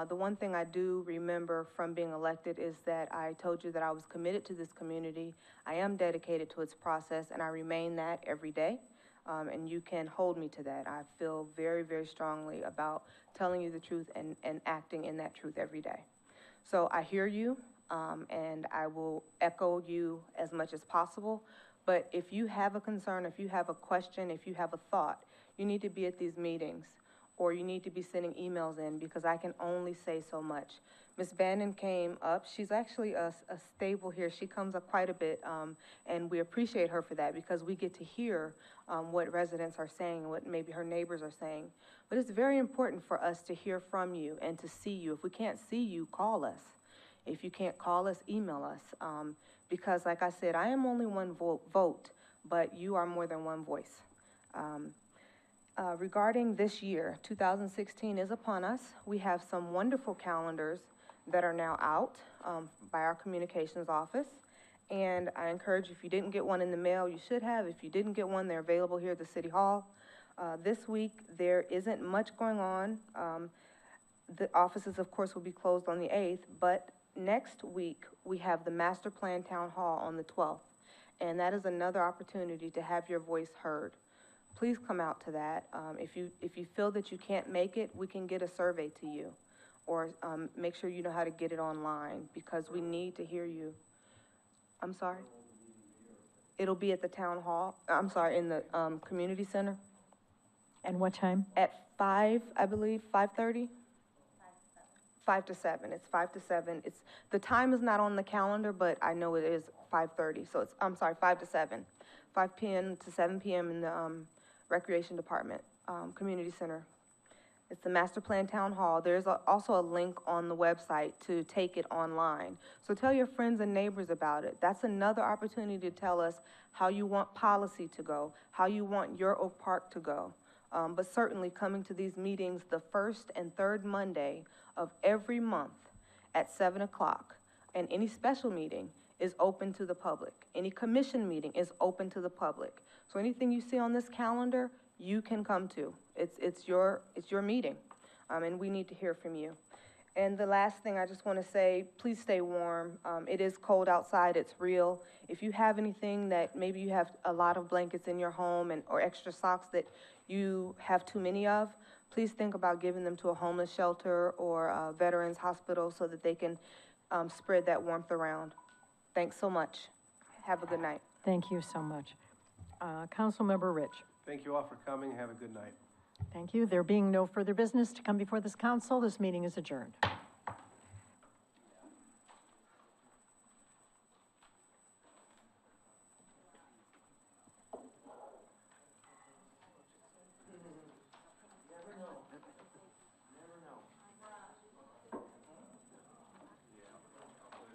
The one thing I do remember from being elected is that I told you that I was committed to this community. I am dedicated to its process, and I remain that every day. And you can hold me to that. I feel very, very strongly about telling you the truth and acting in that truth every day. So I hear you, and I will echo you as much as possible. But if you have a concern, if you have a question, if you have a thought, you need to be at these meetings, or you need to be sending emails in, because I can only say so much. Ms. Bannon came up. She's actually a staple here. She comes up quite a bit, and we appreciate her for that, because we get to hear what residents are saying and what maybe her neighbors are saying. But it's very important for us to hear from you and to see you. If we can't see you, call us. If you can't call us, email us. Because like I said, I am only one vote, but you are more than one voice. Regarding this year, 2016 is upon us. We have some wonderful calendars that are now out by our communications office. And I encourage you, if you didn't get one in the mail, you should have. If you didn't get one, they're available here at the City Hall. This week, there isn't much going on. The offices, of course, will be closed on the 8th, but next week, we have the Master Plan Town Hall on the 12th. And that is another opportunity to have your voice heard. Please come out to that. If you feel that you can't make it, we can get a survey to you. Or, make sure you know how to get it online, because we need to hear you. I'm sorry? It'll be at the town hall, I'm sorry, in the, community center And what time? at 5, I believe, 5:30? 5 to 7, it's 5 to 7. It's, the time is not on the calendar, but I know it is 5:30, so it's, I'm sorry, 5 to 7. 5 PM to 7 PM in the, Recreation Department, Community Center. It's the Master Plan Town Hall. There's also a link on the website to take it online. So tell your friends and neighbors about it. That's another opportunity to tell us how you want policy to go, how you want your Oak Park to go. But certainly coming to these meetings the first and third Monday of every month at 7 o'clock. And any special meeting is open to the public. Any commission meeting is open to the public. So anything you see on this calendar, you can come to. It's your meeting, and we need to hear from you. And the last thing I just want to say, please stay warm. It is cold outside, it's real. If you have anything that, maybe you have a lot of blankets in your home or extra socks that you have too many of, please think about giving them to a homeless shelter or a veterans hospital so that they can spread that warmth around. Thanks so much. Have a good night. Thank you so much. Councilmember Rich. Thank you all for coming. Have a good night. Thank you. There being no further business to come before this council, this meeting is adjourned.